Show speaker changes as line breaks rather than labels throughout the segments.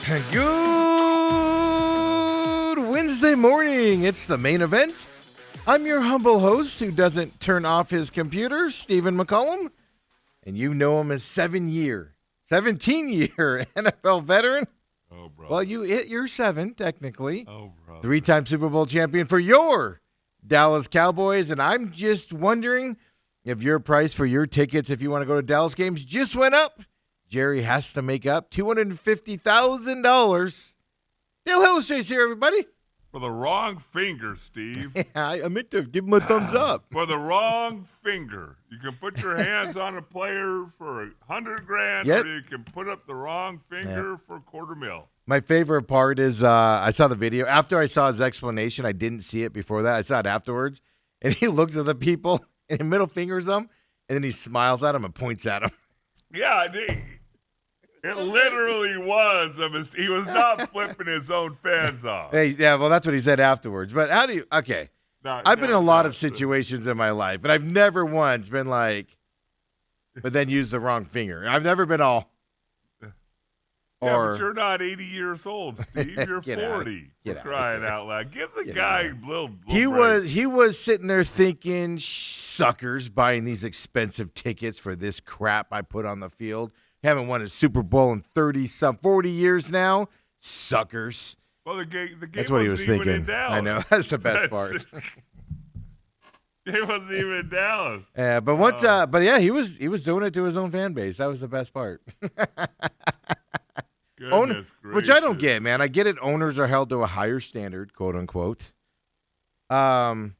Good Wednesday morning. It's the main event. I'm your humble host who doesn't turn off his computer, Stephen McCollum. And you know him as 17-year NFL veteran.
Oh, bro.
Well, you hit your 7, technically.
Oh, bro.
3-time Super Bowl champion for your Dallas Cowboys. And I'm just wondering if your price for your tickets, if you want to go to Dallas games, just went up. Jerry has to make up $250,000. Dale Hillestrace here, everybody.
For the wrong finger, Steve.
I meant to give him a thumbs up.
For the wrong finger. You can put your hands on a player for $100,000,
Yep.
or you can put up the wrong finger for $250,000.
My favorite part is I saw the video. After I saw his explanation, I didn't see it before that. I saw it afterwards. And he looks at the people and he middle fingers them, and then he smiles at them and points at them.
Yeah, it literally was. He was not flipping his own fans off.
Hey, yeah, well, that's what he said afterwards. But how do you – okay. I've been in a lot of situations in my life, but I've never once been like – but then used the wrong finger. I've never been all –
Yeah, but you're not 80 years old, Steve. You're
Get out of-
40.
get
For
out
crying
of
out loud. Give the
Get
guy
out
a little
He
break.
was sitting there thinking, suckers buying these expensive tickets for this crap I put on the field. Haven't won a Super Bowl in 40 years now. Suckers.
Well, the game
That's what he was
wasn't even in
thinking.
Dallas.
I know. That's the best part.
He wasn't even in Dallas.
Yeah, but once, but yeah, he was doing it to his own fan base. That was the best part.
Goodness
Which I don't
gracious.
get, man. I get it. Owners are held to a higher standard, quote unquote. Man,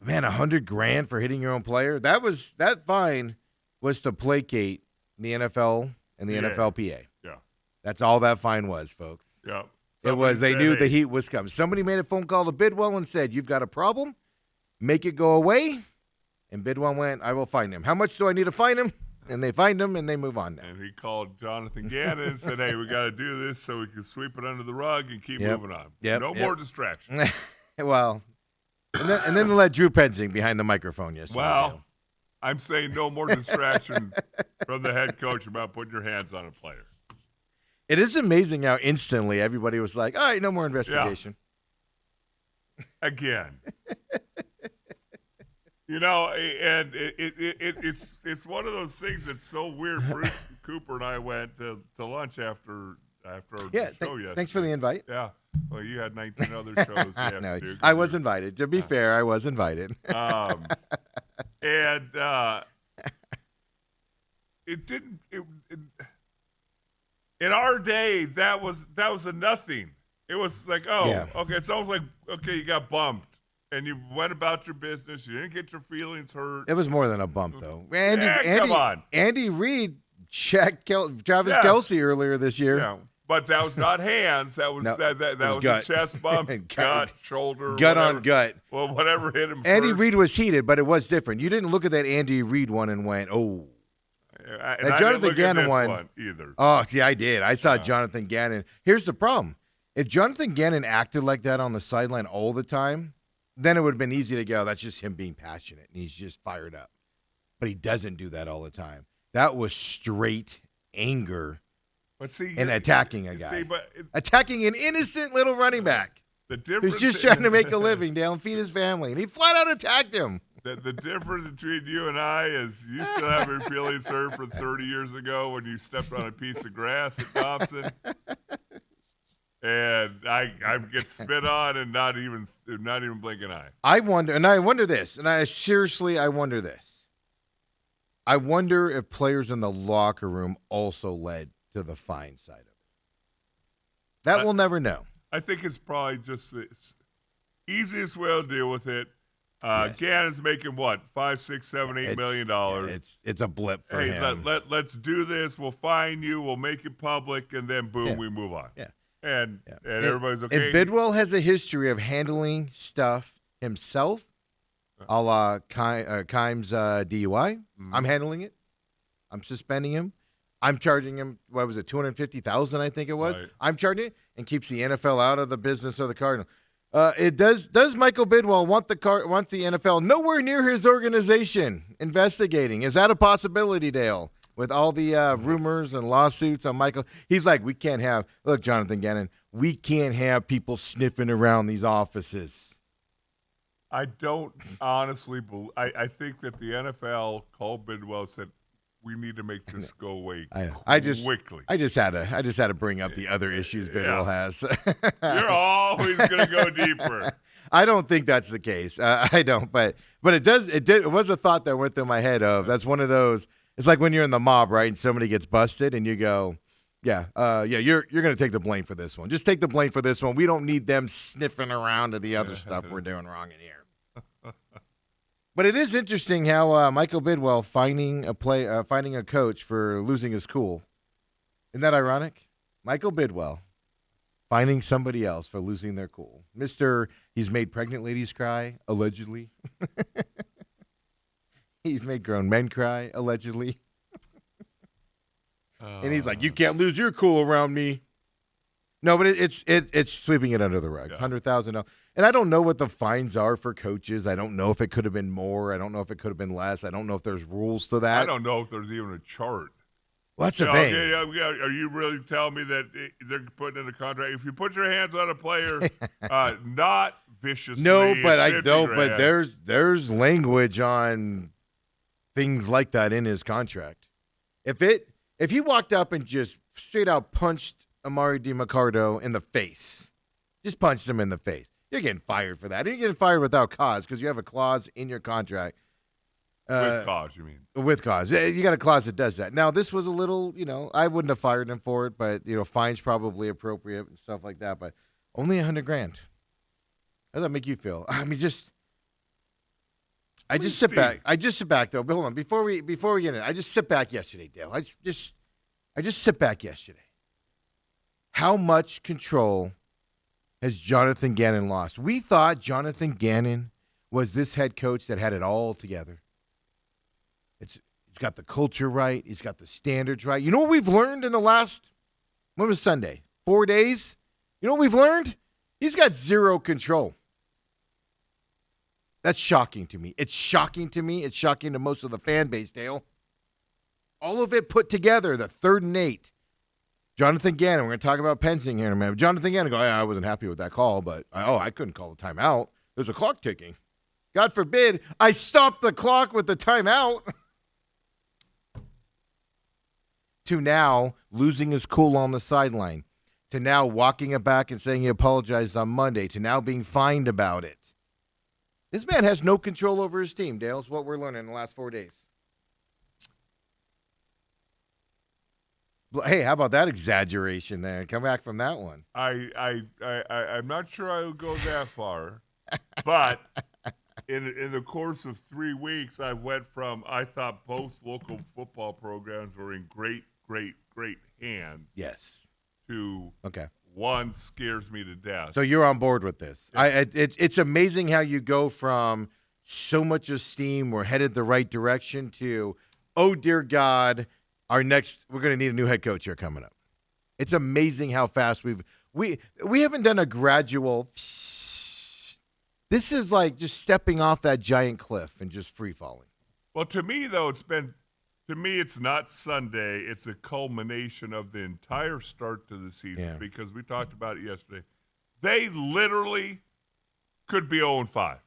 $100,000 for hitting your own player. That fine was to placate the NFL and the
Yeah.
NFLPA.
Yeah.
That's all that fine was, folks.
Yeah.
It was. They
Somebody
knew
said,
the
hey,
heat was coming. Somebody made a phone call to Bidwell and said, "You've got a problem. Make it go away." And Bidwell went, "I will find him. How much do I need to find him?" And they find him, and they move on now.
And he called Jonathan Gannon and said, hey, we got to do this so we can sweep it under the rug and keep
Yep.
moving on.
Yep.
No
Yep.
more distraction.
Well, and then they let Drew Penzing behind the microphone yesterday.
Well, I'm saying no more distraction from the head coach about putting your hands on a player.
It is amazing how instantly everybody was like, "All right, no more investigation."
Again. You know, and it's one of those things that's so weird. Bruce Cooper and I went to lunch after our
Yeah,
show yesterday.
thanks for the invite.
Yeah. Well, you had 19 other shows you have
No,
to do.
I was invited. To be fair, I was invited.
And it didn't. In our day, that was a nothing. It was like, oh,
Yeah.
okay. It's almost like, okay, you got bumped and you went about your business. You didn't get your feelings hurt.
It was more than a bump, though.
Come on.
Andy Reid checked Travis
Yes.
Kelce earlier this year.
Yeah, but that was not hands. That was
No,
that
it was
was
gut.
a chest bump,
Gut.
gut, shoulder,
Gut
whatever.
on gut.
Well, whatever hit him.
Andy
first.
Reid was heated, but it was different. You didn't look at that Andy Reid one and went, "Oh."
And
That
I didn't
Jonathan
look at
Gannon
this
one-
either.
Oh, see, I did. I saw Jonathan Gannon. Here's the problem. If Jonathan Gannon acted like that on the sideline all the time, then it would have been easy to go, that's just him being passionate, and he's just fired up. But he doesn't do that all the time. That was straight anger
But see,
and attacking a guy.
See, but
Attacking an innocent little running back
the difference
who's just trying to make a living down and feed his family. And he flat out attacked him.
The difference between you and I is you still have your feelings hurt from 30 years ago when you stepped on a piece of grass at Thompson. And I get spit on and not even blink an eye.
I wonder this, and I wonder this. I wonder if players in the locker room also led to the fine side of it. That we'll never know.
I think it's probably just the easiest way to deal with it.
Yes.
Gannon's making what, $5, $6, $7, $8 million.
It's a blip for
Hey,
him.
let's do this. We'll fine you. We'll make it public, and then boom,
Yeah.
we move on.
Yeah.
And everybody's okay.
And Bidwell has a history of handling stuff himself, a la Kimes DUI. I'm handling it. I'm suspending him. I'm charging him, what was it, $250,000, I think it was.
Right.
I'm charging it and keeps the NFL out of the business of the Cardinal. It does Michael Bidwell want the NFL nowhere near his organization investigating? Is that a possibility, Dale? with all the rumors and lawsuits on Michael. He's like, we can't have, look, Jonathan Gannon, we can't have people sniffing around these offices.
I don't honestly believe. I think that the NFL, Cole Bidwell said, we need to make this go away quickly.
I just had to bring up the other issues Bidwell has.
You're always going to go deeper.
I don't think that's the case. I don't, but it was a thought that went through my head of that's one of those. It's like when you're in the mob, right, and somebody gets busted, and you go, you're going to take the blame for this one. Just take the blame for this one. We don't need them sniffing around to the other stuff we're doing wrong in here. But it is interesting how Michael Bidwell finding a coach for losing his cool. Isn't that ironic? Michael Bidwell finding somebody else for losing their cool. He's made pregnant ladies cry, allegedly. He's made grown men cry, allegedly. And he's like, you can't lose your cool around me. No, but it's sweeping it under the rug.
Yeah.
$100,000. And I don't know what the fines are for coaches. I don't know if it could have been more. I don't know if it could have been less. I don't know if there's rules to that.
I don't know if there's even a chart.
Well, that's the thing.
Yeah. Are you really telling me that they're putting in a contract? If you put your hands on a player, not viciously.
No, but I
$50
don't.
grand.
But there's language on things like that in his contract. If he walked up and just straight out punched Amari DiMaccardo in the face, just punched him in the face, you're getting fired for that. You're getting fired without cause because you have a clause in your contract.
With cause, you mean?
With cause. You got a clause that does that. Now, this was a little, I wouldn't have fired him for it, but, fines probably appropriate and stuff like that, but only $100,000. How does that make you feel? I mean, I just sit back, though. But hold on. Before we get in, I just sit back yesterday, Dale. I just sit back yesterday. How much control has Jonathan Gannon lost? We thought Jonathan Gannon was this head coach that had it all together. He's got the culture right. He's got the standards right. You know what we've learned in the last, when was Sunday? 4 days? You know what we've learned? He's got zero control. That's shocking to me. It's shocking to me. It's shocking to most of the fan base, Dale. All of it put together, the 3rd and 8. Jonathan Gannon, we're going to talk about Pensing here in a minute. Jonathan Gannon I wasn't happy with that call, but I couldn't call the timeout. There's a clock ticking. God forbid I stopped the clock with the timeout. To now losing his cool on the sideline, to now walking it back and saying he apologized on Monday, to now being fined about it. This man has no control over his team, Dale. It's what we're learning in the last 4 days. Hey, how about that exaggeration there? Come back from that one.
I'm not sure I would go that far, but in the course of 3 weeks, I went from I thought both local football programs were in great hands.
Yes.
To
okay.
One scares me to death.
So you're on board with this.
Yeah.
It's amazing how you go from so much esteem, we're headed the right direction, to, oh, dear God, we're going to need a new head coach here coming up. It's amazing how fast we haven't done a gradual. This is like just stepping off that giant cliff and just free falling.
Well, to me, though, it's not Sunday. It's a culmination of the entire start to the season because we talked about it yesterday. They literally could be 0-5.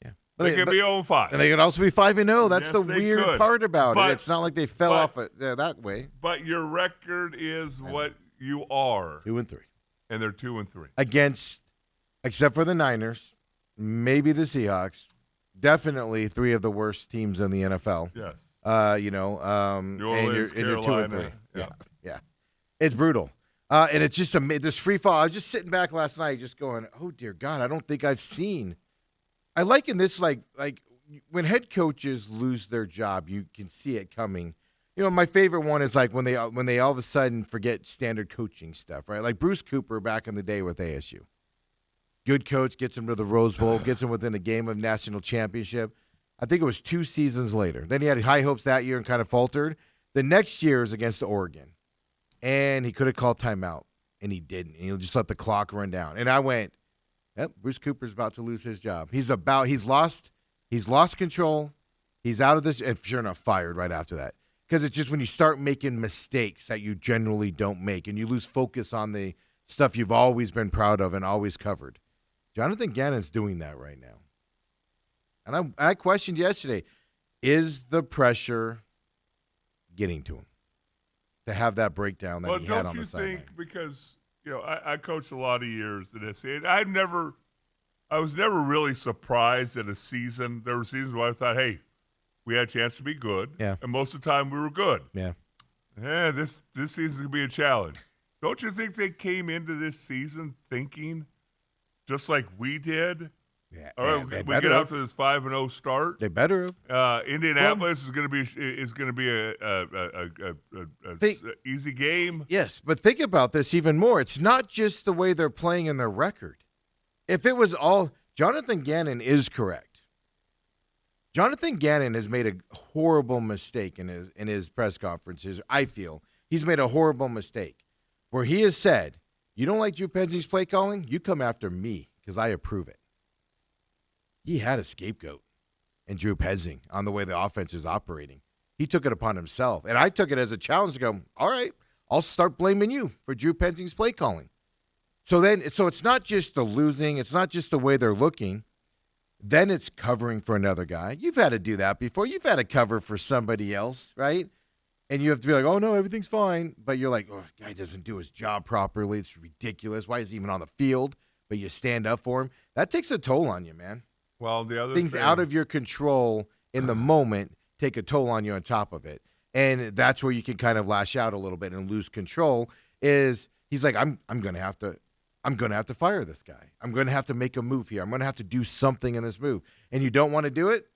Yeah.
They could be 0-5.
And they could also be 5-0. That's the weird
could.
part about it. It's not like they fell off that way.
But your record is what you are.
2-3.
And they're 2-3.
Against, except for the Niners, maybe the Seahawks, definitely 3 of the worst teams in the NFL.
Yes.
New
Orleans,
and you're 2-3.
Yeah.
Yeah. It's brutal. And it's just this free fall. I was just sitting back last night just going, oh, dear God, I don't think I've seen. I liken this like when head coaches lose their job, you can see it coming. My favorite one is like when they all of a sudden forget standard coaching stuff, right? Like Bruce Cooper back in the day with ASU. Good coach, gets him to the Rose Bowl, gets him within a game of national championship. I think it was 2 seasons later. Then he had high hopes that year and kind of faltered. The next year is against Oregon. And he could have called timeout, and he didn't. And he just let the clock run down. And I went, yep, Bruce Cooper's about to lose his job. He's lost control. He's out of this, and sure enough, fired right after that. because it's just when you start making mistakes that you generally don't make, and you lose focus on the stuff you've always been proud of and always covered. Jonathan Gannon's doing that right now. And I questioned yesterday, is the pressure getting to him to have that breakdown that he had on the sideline?
Don't you think, because I coached a lot of years in this, and I was never really surprised at a season. There were seasons where I thought, hey, we had a chance to be good,
Yeah.
and most of the time we were good.
Yeah.
This season's going to be a challenge. Don't you think they came into this season thinking just like we did?
Yeah.
All right, we get out to this 5-0 start.
They better have.
Indianapolis is going to be a easy game.
Yes, but think about this even more. It's not just the way they're playing in their record. If it was all Jonathan Gannon is correct. Jonathan Gannon has made a horrible mistake in his press conferences. I feel he's made a horrible mistake where he has said, "You don't like Drew Penzi's play calling? You come after me because I approve it." He had a scapegoat in Drew Petzing on the way the offense is operating. He took it upon himself, and I took it as a challenge to go, all right, I'll start blaming you for Drew Penzing's play calling. So it's not just the losing, it's not just the way they're looking. Then it's covering for another guy. You've had to do that before. You've had to cover for somebody else, right? And you have to be like, oh, no, everything's fine. But you're like, oh, guy doesn't do his job properly. It's ridiculous. Why is he even on the field? But you stand up for him. That takes a toll on you, man.
Well, the other
Things
thing,
out of your control in the moment take a toll on you on top of it. And that's where you can kind of lash out a little bit and lose control. Is he's like, I'm going to have to fire this guy. I'm going to have to make a move here. I'm going to have to do something in this move. And you don't want to do it,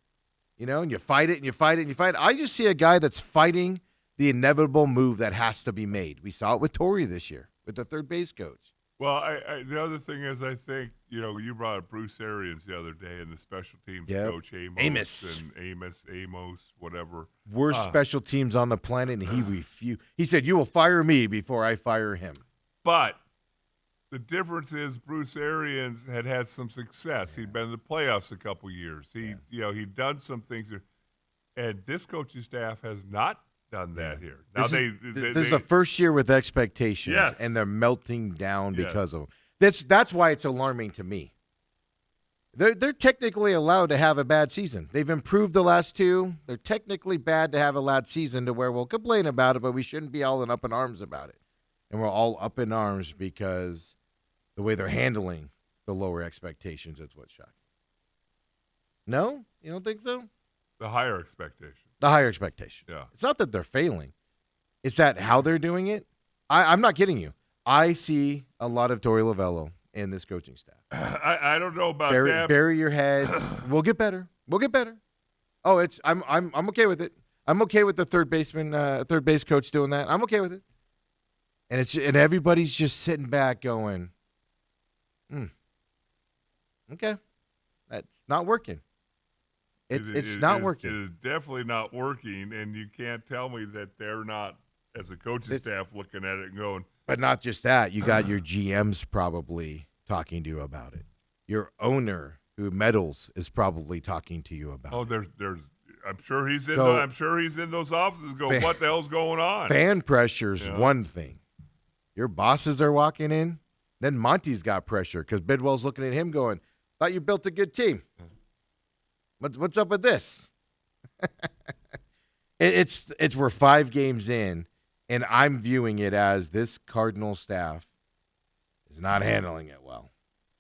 and you fight it and you fight it and you fight it. I just see a guy that's fighting the inevitable move that has to be made. We saw it with Torrey this year with the third base coach.
Well, the other thing is, I think, you brought up Bruce Arians the other day and the special teams coach Amos, whatever.
Worst special teams on the planet, and he refused. He said, "You will fire me before I fire him."
But the difference is Bruce Arians had some success. He'd been in the playoffs a couple years. He'd done some things, and this coaching staff has not done that here. Now
this is the first year with expectations,
yes,
and they're melting down because of this. That's why it's alarming to me. They're technically allowed to have a bad season. They've improved the last two. They're technically bad to have a bad season to where we'll complain about it, but we shouldn't be all up in arms about it. And we're all up in arms because the way they're handling the lower expectations is what's shocking. No? You don't think so?
The higher expectation.
The higher expectation.
Yeah.
It's not that they're failing. It's that how they're doing it. I'm not kidding you. I see a lot of Torey Lovello in this coaching staff.
I don't know about that.
Bury your heads. We'll get better. We'll get better. Oh, I'm okay with it. I'm okay with the third base coach doing that. I'm okay with it. And everybody's just sitting back going, okay, that's not working. It's not working.
It is definitely not working, and you can't tell me that they're not, as a coaching staff, looking at it and going.
But not just that. You got your GMs probably talking to you about it. Your owner, who meddles, is probably talking to you about it.
There's. I'm sure he's in those offices going, what the hell's going on?
Fan pressure's one thing. Your bosses are walking in. Then Monty's got pressure because Bidwell's looking at him going, thought you built a good team. What's up with this? It's we're 5 games in, and I'm viewing it as this Cardinal staff is not handling it well.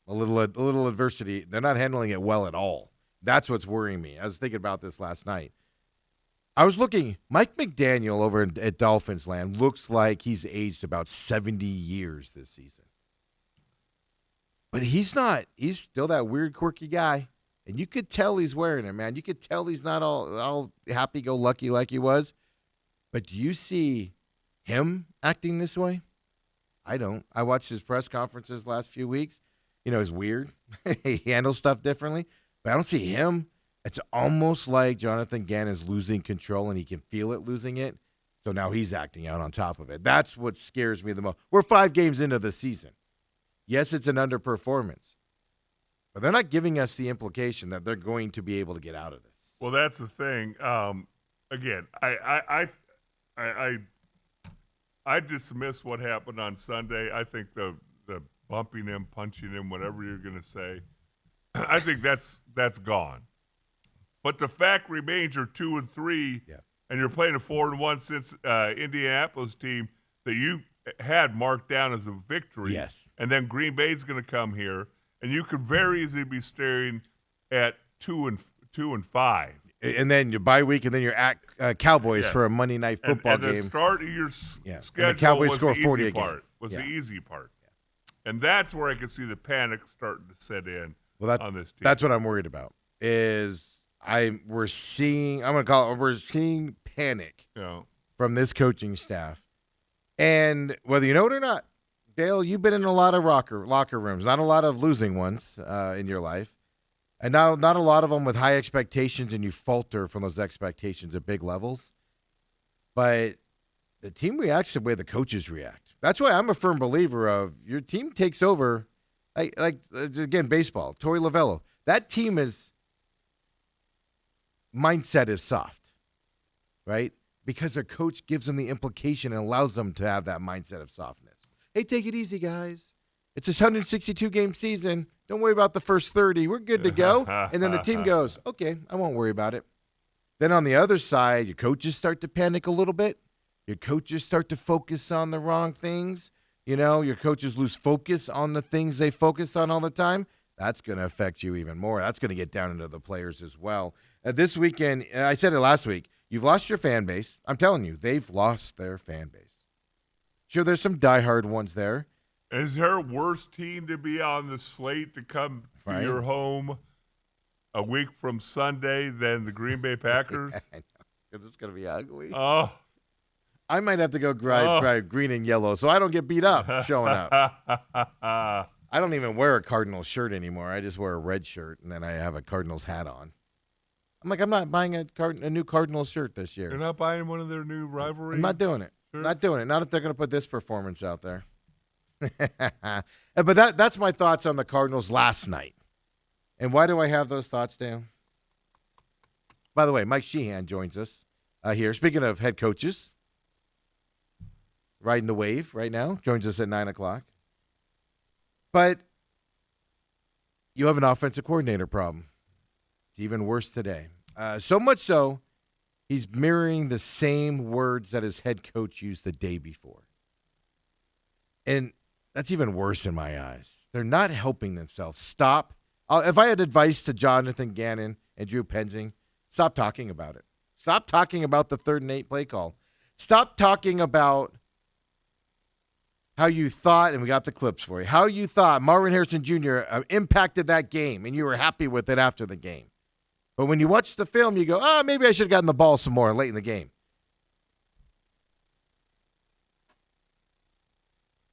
A little adversity. They're not handling it well at all. That's what's worrying me. I was thinking about this last night. I was looking. Mike McDaniel over at Dolphins land looks like he's aged about 70 years this season. But he's not. He's still that weird, quirky guy. And you could tell he's wearing it, man. You could tell he's not all happy-go-lucky like he was. But do you see him acting this way? I don't. I watched his press conferences last few weeks. It's weird. He handles stuff differently. But I don't see him. It's almost like Jonathan Gannon's losing control, and he can feel it losing it. So now he's acting out on top of it. That's what scares me the most. We're 5 games into the season. Yes, it's an underperformance. But they're not giving us the implication that they're going to be able to get out of this.
Well, that's the thing. Again, I dismiss what happened on Sunday. I think the bumping him, punching him, whatever you're going to say, I think that's gone. But the fact remains you're 2-3, and you're playing a 4-1 since Indianapolis team that you had marked down as a victory.
Yes.
And then Green Bay's going to come here, and you could very easily be staring at 2-5.
And then your bye week, and then you're at Cowboys for a Monday night football
and
game.
the start of your
And
schedule
the Cowboys
was
score
the
40
easy
again.
part. The easy part. And that's where I could see the panic starting to set in on this team.
That's what I'm worried about. We're seeing panic from this coaching staff. And whether you know it or not, Dale, you've been in a lot of locker rooms, not a lot of losing ones in your life. And not a lot of them with high expectations, and you falter from those expectations at big levels. But the team reacts the way the coaches react. That's why I'm a firm believer of your team takes over, like again, baseball, Torey Lovello. That team mindset is soft, right? Because their coach gives them the implication and allows them to have that mindset of softness. Hey, take it easy, guys. It's a 162-game season. Don't worry about the first 30. We're good to go. And then the team goes, okay, I won't worry about it. Then on the other side, your coaches start to panic a little bit. Your coaches start to focus on the wrong things. Your coaches lose focus on the things they focus on all the time. That's going to affect you even more. That's going to get down into the players as well. This weekend, I said it last week, you've lost your fan base. I'm telling you, they've lost their fan base. Sure, there's some diehard ones there.
Is there a worse team to be on the slate to come to your home a week from Sunday than the Green Bay Packers?
I know. This is going to be ugly.
Oh.
I might have to go drive green and yellow so I don't get beat up showing up. I don't even wear a Cardinals shirt anymore. I just wear a red shirt, and then I have a Cardinals hat on. I'm not buying a new Cardinals shirt this year.
You're not buying one of their new rivalry?
I'm not doing it.
Sure.
Not doing it. Not if they're going to put this performance out there. But that's my thoughts on the Cardinals last night. And why do I have those thoughts, Dan? By the way, Mike Sheehan joins us here. Speaking of head coaches, riding the wave right now, joins us at 9 o'clock. But you have an offensive coordinator problem. It's even worse today. So much so, he's mirroring the same words that his head coach used the day before. And that's even worse in my eyes. They're not helping themselves. Stop. If I had advice to Jonathan Gannon and Drew Penzing, stop talking about it. Stop talking about the 3rd and 8 play call. Stop talking about how you thought, and we got the clips for you, how you thought Marvin Harrison Jr. Impacted that game, and you were happy with it after the game. But when you watch the film, you go, maybe I should have gotten the ball some more late in the game.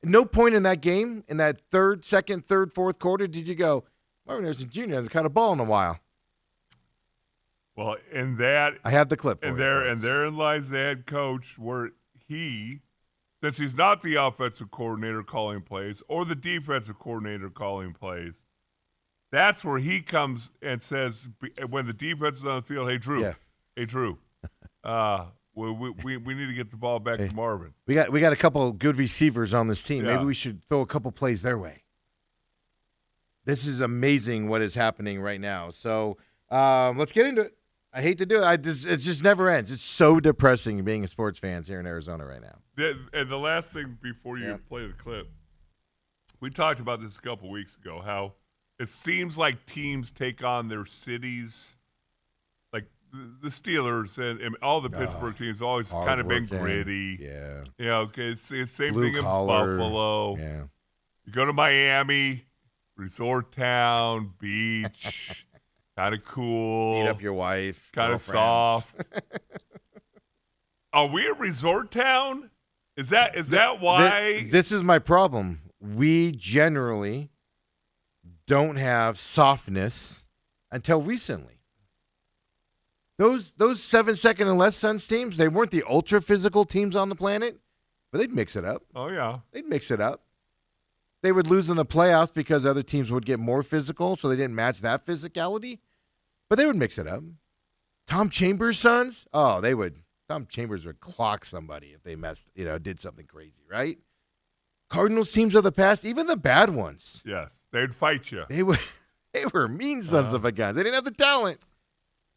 No point in that game, in that second, third, fourth quarter, did you go, Marvin Harrison Jr. hasn't caught a ball in a while.
Well, in that,
I have the clip for
and
you,
and therein lies the head coach, where since he's not the offensive coordinator calling plays or the defensive coordinator calling plays, that's where he comes and says, when the defense is on the field, hey Drew, we need to get the ball back to Marvin.
We got a couple good receivers on this team.
Yeah.
Maybe we should throw a couple plays their way. This is amazing what is happening right now. So let's get into it. I hate to do it. It just never ends. It's so depressing being a sports fans here in Arizona right now.
And the last thing before you play the clip, we talked about this a couple weeks ago, how it seems like teams take on their cities, like the Steelers and all the Pittsburgh teams always kind of been gritty.
Yeah.
It's the same
Blue
thing
collar.
in Buffalo.
Yeah.
You go to Miami, resort town, beach, kind of cool.
Beat up your wife.
Kind of
girlfriends.
soft. Are we a resort town? Is that why?
This is my problem. We generally don't have softness until recently. Those 7-second and less Suns teams, they weren't the ultra physical teams on the planet, but they'd mix it up.
Oh yeah,
they'd mix it up. They would lose in the playoffs because other teams would get more physical, so they didn't match that physicality. But they would mix it up. Tom Chambers' Suns, they would Tom Chambers would clock somebody if they did something crazy, right? Cardinals teams of the past, even the bad ones,
Yes, they'd fight you.
they were mean sons of a gun. They didn't have the talent.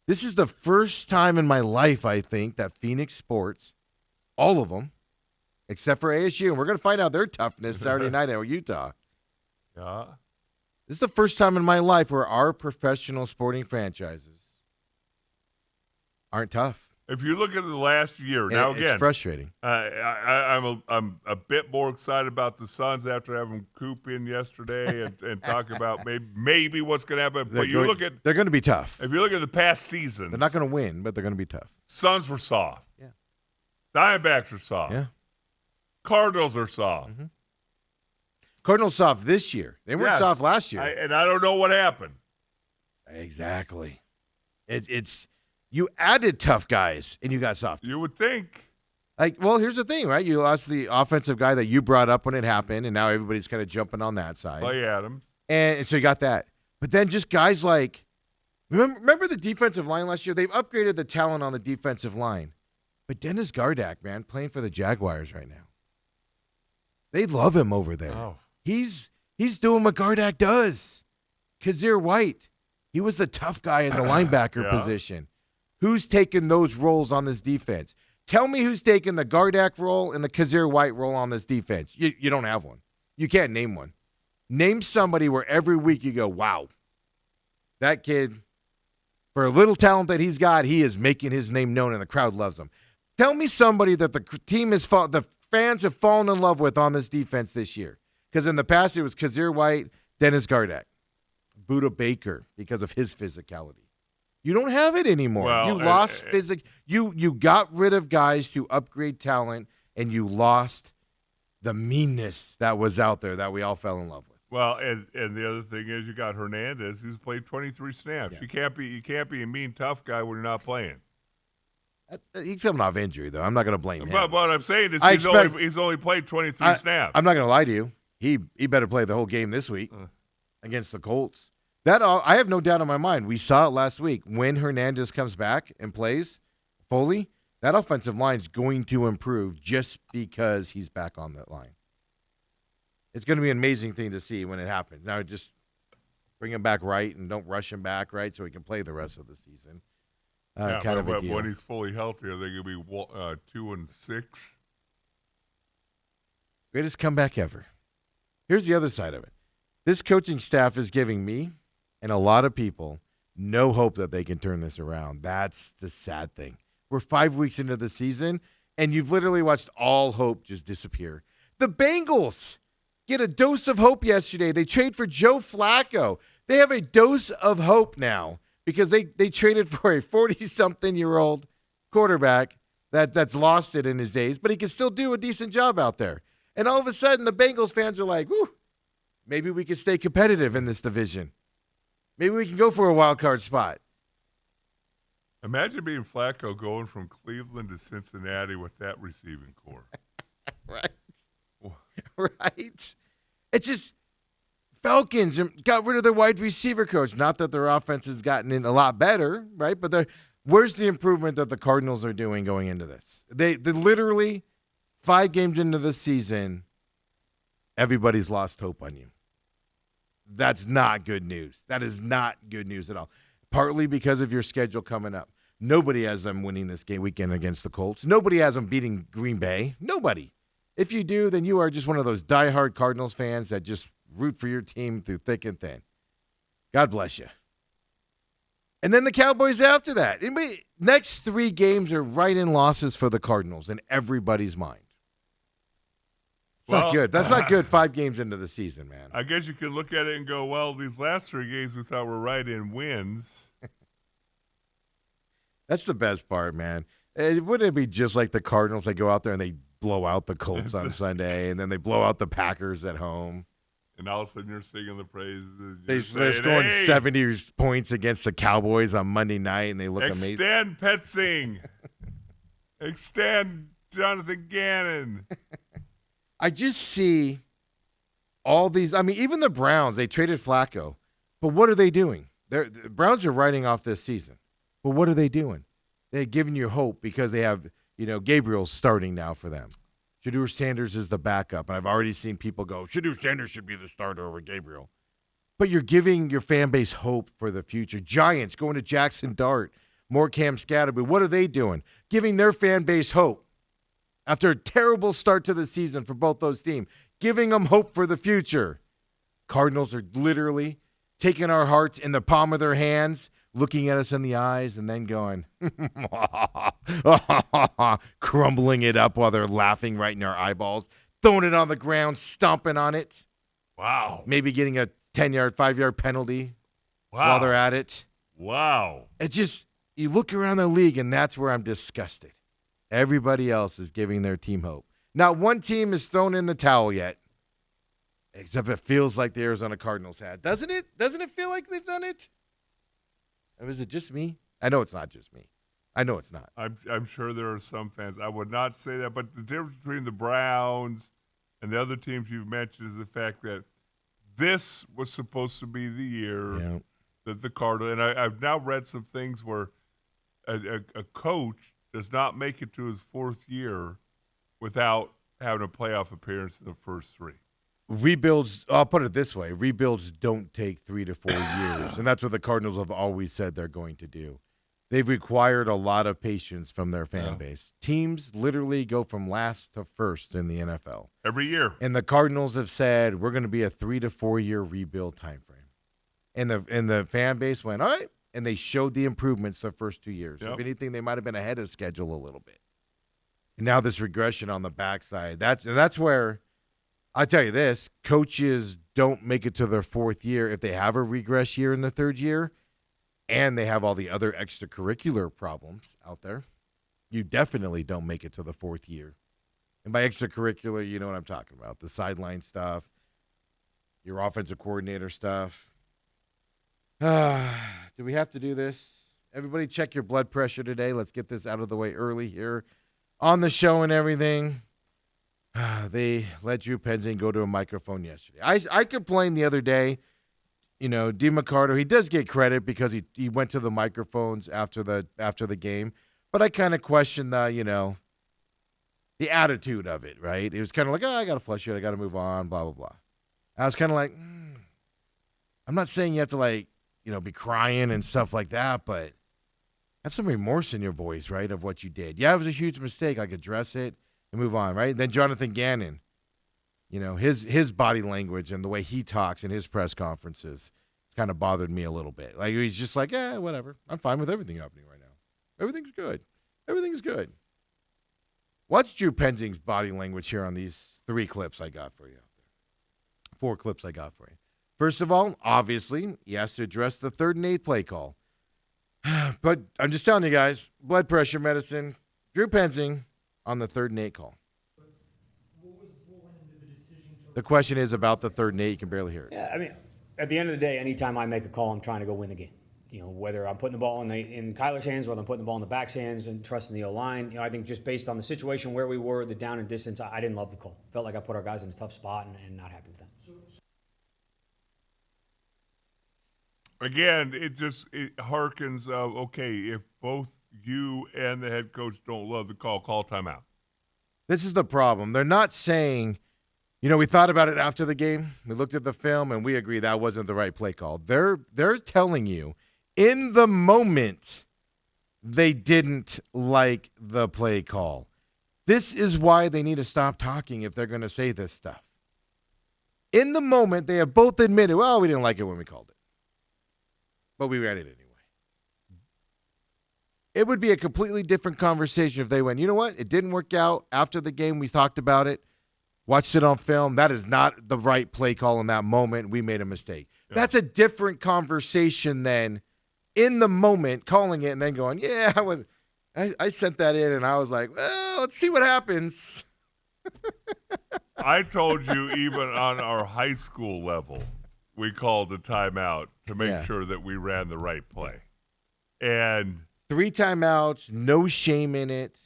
This is the first time in my life, I think, that Phoenix sports, all of them, except for ASU, and we're going to find out their toughness Saturday night at Utah.
Yeah.
This is the first time in my life where our professional sporting franchises aren't tough.
If you look at the last year, now
It's
again,
frustrating.
I'm a bit more excited about the Suns after having Coop in yesterday and talk about maybe what's going to happen. But
They're going to be tough.
if you look at the past seasons,
They're not going to win, but they're going to be tough.
Suns were soft.
Yeah.
Diamondbacks are soft.
Yeah.
Cardinals are soft.
Mm-hmm. Cardinals soft this year. They weren't
Yes.
soft last year.
And I don't know what happened.
Exactly. It's you added tough guys and you got soft.
You would think.
Well, here's the thing, right? You lost the offensive guy that you brought up when it happened, and now everybody's kind of jumping on that side.
Clay Adams.
And so you got that. But then just guys like remember the defensive line last year? They've upgraded the talent on the defensive line. But Dennis Gardak, man, playing for the Jaguars right now. They love him over there.
Oh.
He's doing what Gardak does. Kazir White, he was the tough guy in the linebacker
Yeah.
position. Who's taking those roles on this defense? Tell me who's taking the Gardak role and the Kazir White role on this defense. You don't have one. You can't name one. Name somebody where every week you go, wow, that kid, for a little talent that he's got, he is making his name known and the crowd loves him. Tell me somebody that the fans have fallen in love with on this defense this year. Because in the past it was Kazir White, Dennis Gardak, Buda Baker because of his physicality. You don't have it anymore.
Well,
you lost physics. You got rid of guys to upgrade talent, and you lost the meanness that was out there that we all fell in love with.
Well, and the other thing is you got Hernandez who's played 23 snaps.
Yeah.
You can't be a mean tough guy when you're not playing.
He's coming off injury, though. I'm not going to blame him.
But what I'm saying is he's only played 23 snaps.
I'm not going to lie to you. He better play the whole game this week against the Colts. I have no doubt in my mind. We saw it last week. When Hernandez comes back and plays fully, that offensive line is going to improve just because he's back on that line. It's going to be an amazing thing to see when it happens. Now, just bring him back right and don't rush him back right so he can play the rest of the season. Kind of a deal.
When he's fully healthy, I think he'll be 2-6.
Greatest comeback ever. Here's the other side of it. This coaching staff is giving me and a lot of people no hope that they can turn this around. That's the sad thing. We're 5 weeks into the season, and you've literally watched all hope just disappear. The Bengals get a dose of hope yesterday. They trade for Joe Flacco. They have a dose of hope now because they traded for a 40-something-year-old quarterback that's lost it in his days, but he can still do a decent job out there. And all of a sudden, the Bengals fans are like, whew, maybe we can stay competitive in this division. Maybe we can go for a wild card spot.
Imagine being Flacco going from Cleveland to Cincinnati with that receiving core.
Right. Right. It's just Falcons got rid of their wide receiver coach. Not that their offense has gotten in a lot better, right? But where's the improvement that the Cardinals are doing going into this? They literally 5 games into the season, everybody's lost hope on you. That's not good news. That is not good news at all. Partly because of your schedule coming up. Nobody has them winning this game weekend against the Colts. Nobody has them beating Green Bay. Nobody. If you do, then you are just one of those diehard Cardinals fans that just root for your team through thick and thin. God bless you. And then the Cowboys after that. Next 3 games are right-in losses for the Cardinals in everybody's mind. It's not good. That's not good 5 games into the season, man.
I guess you could look at it and go, well, these last 3 games we thought were right in wins.
That's the best part, man. Wouldn't it be just like the Cardinals? They go out there and they blow out the Colts on Sunday, and then they blow out the Packers at home.
And all of a sudden you're singing the praises.
They're scoring 70 points against the Cowboys on Monday night, and they look amazing.
Extend Petzing. Extend Jonathan Gannon.
I just see all these. I mean, even the Browns, they traded Flacco. But what are they doing? The Browns are writing off this season. But what are they doing? They're giving you hope because they have Gabriel's starting now for them. Shedeur Sanders is the backup, and I've already seen people go, Shedeur Sanders should be the starter over Gabriel. But you're giving your fan base hope for the future. Giants going to Jackson Dart, more Cam Scatterby. What are they doing? Giving their fan base hope. After a terrible start to the season for both those teams, giving them hope for the future. Cardinals are literally taking our hearts in the palm of their hands, looking at us in the eyes, and then going, crumbling it up while they're laughing right in our eyeballs, throwing it on the ground, stomping on it.
Wow.
Maybe getting a 10-yard, 5-yard penalty
Wow.
while they're at it.
Wow.
It's just, you look around the league, and that's where I'm disgusted. Everybody else is giving their team hope. Not one team has thrown in the towel yet, except it feels like the Arizona Cardinals had. Doesn't it? Doesn't it feel like they've done it? Or is it just me? I know it's not just me. I know it's not.
I'm sure there are some fans. I would not say that, but the difference between the Browns and the other teams you've mentioned is the fact that this was supposed to be the year
Yeah.
that the Cardinals, and I've now read some things where a coach does not make it to his fourth year without having a playoff appearance in the first three.
Rebuilds, I'll put it this way, rebuilds don't take 3 to 4 years, and that's what the Cardinals have always said they're going to do. They've required a lot of patience from their fan base. Teams literally go from last to first in the NFL.
Every year.
And the Cardinals have said we're going to be a 3 to 4 year rebuild time frame. And the fan base went, all right, and they showed the improvements the first 2 years.
Yep.
If anything, they might have been ahead of schedule a little bit. And now this regression on the backside, that's where I tell you this, coaches don't make it to their fourth year if they have a regress year in the third year and they have all the other extracurricular problems out there. You definitely don't make it to the fourth year. And by extracurricular, you know what I'm talking about. The sideline stuff, your offensive coordinator stuff. Do we have to do this? Everybody check your blood pressure today. Let's get this out of the way early here on the show and everything. They let Drew Penzing go to a microphone yesterday. I complained the other day, D. McCarter, he does get credit because he went to the microphones after the game, but I kind of questioned the attitude of it, right? It was kind of like, I got to flush it, I got to move on, blah, blah, blah. I was kind of like, I'm not saying you have to be crying and stuff like that, but have some remorse in your voice, right, of what you did. Yeah, it was a huge mistake. Address it and move on, right? Then Jonathan Gannon, his body language and the way he talks in his press conferences kind of bothered me a little bit. Like, he's just like, whatever. I'm fine with everything happening right now. Everything's good. Everything's good. Watch Drew Penzing's body language here on these 3 clips I got for you. 4 clips I got for you. First of all, obviously, he has to address the 3rd and 8th play call. But I'm just telling you guys, blood pressure medicine, Drew Penzing on the 3rd and 8 call. The question is about the 3rd and 8. You can barely hear it.
Yeah, I mean, at the end of the day, anytime I make a call, I'm trying to go win the game. Whether I'm putting the ball in Kyler's hands, whether I'm putting the ball in the back's hands and trusting the O-line. I think just based on the situation where we were, the down and distance, I didn't love the call. Felt like I put our guys in a tough spot and not happy with that.
Again, it harkens of, okay, if both you and the head coach don't love the call timeout.
This is the problem. They're not saying, we thought about it after the game. We looked at the film, and we agree that wasn't the right play call. They're telling you in the moment they didn't like the play call. This is why they need to stop talking if they're going to say this stuff. In the moment, they have both admitted, well, we didn't like it when we called it. But we ran it anyway. It would be a completely different conversation if they went, you know what? It didn't work out. After the game, we talked about it, watched it on film. That is not the right play call in that moment. We made a mistake. Yeah. That's a different conversation than in the moment calling it and then going, yeah, I sent that in and I was like, well, let's see what happens.
I told you even on our high school level, we called a timeout to make sure that we ran the right play. And
3 timeouts, no shame in it.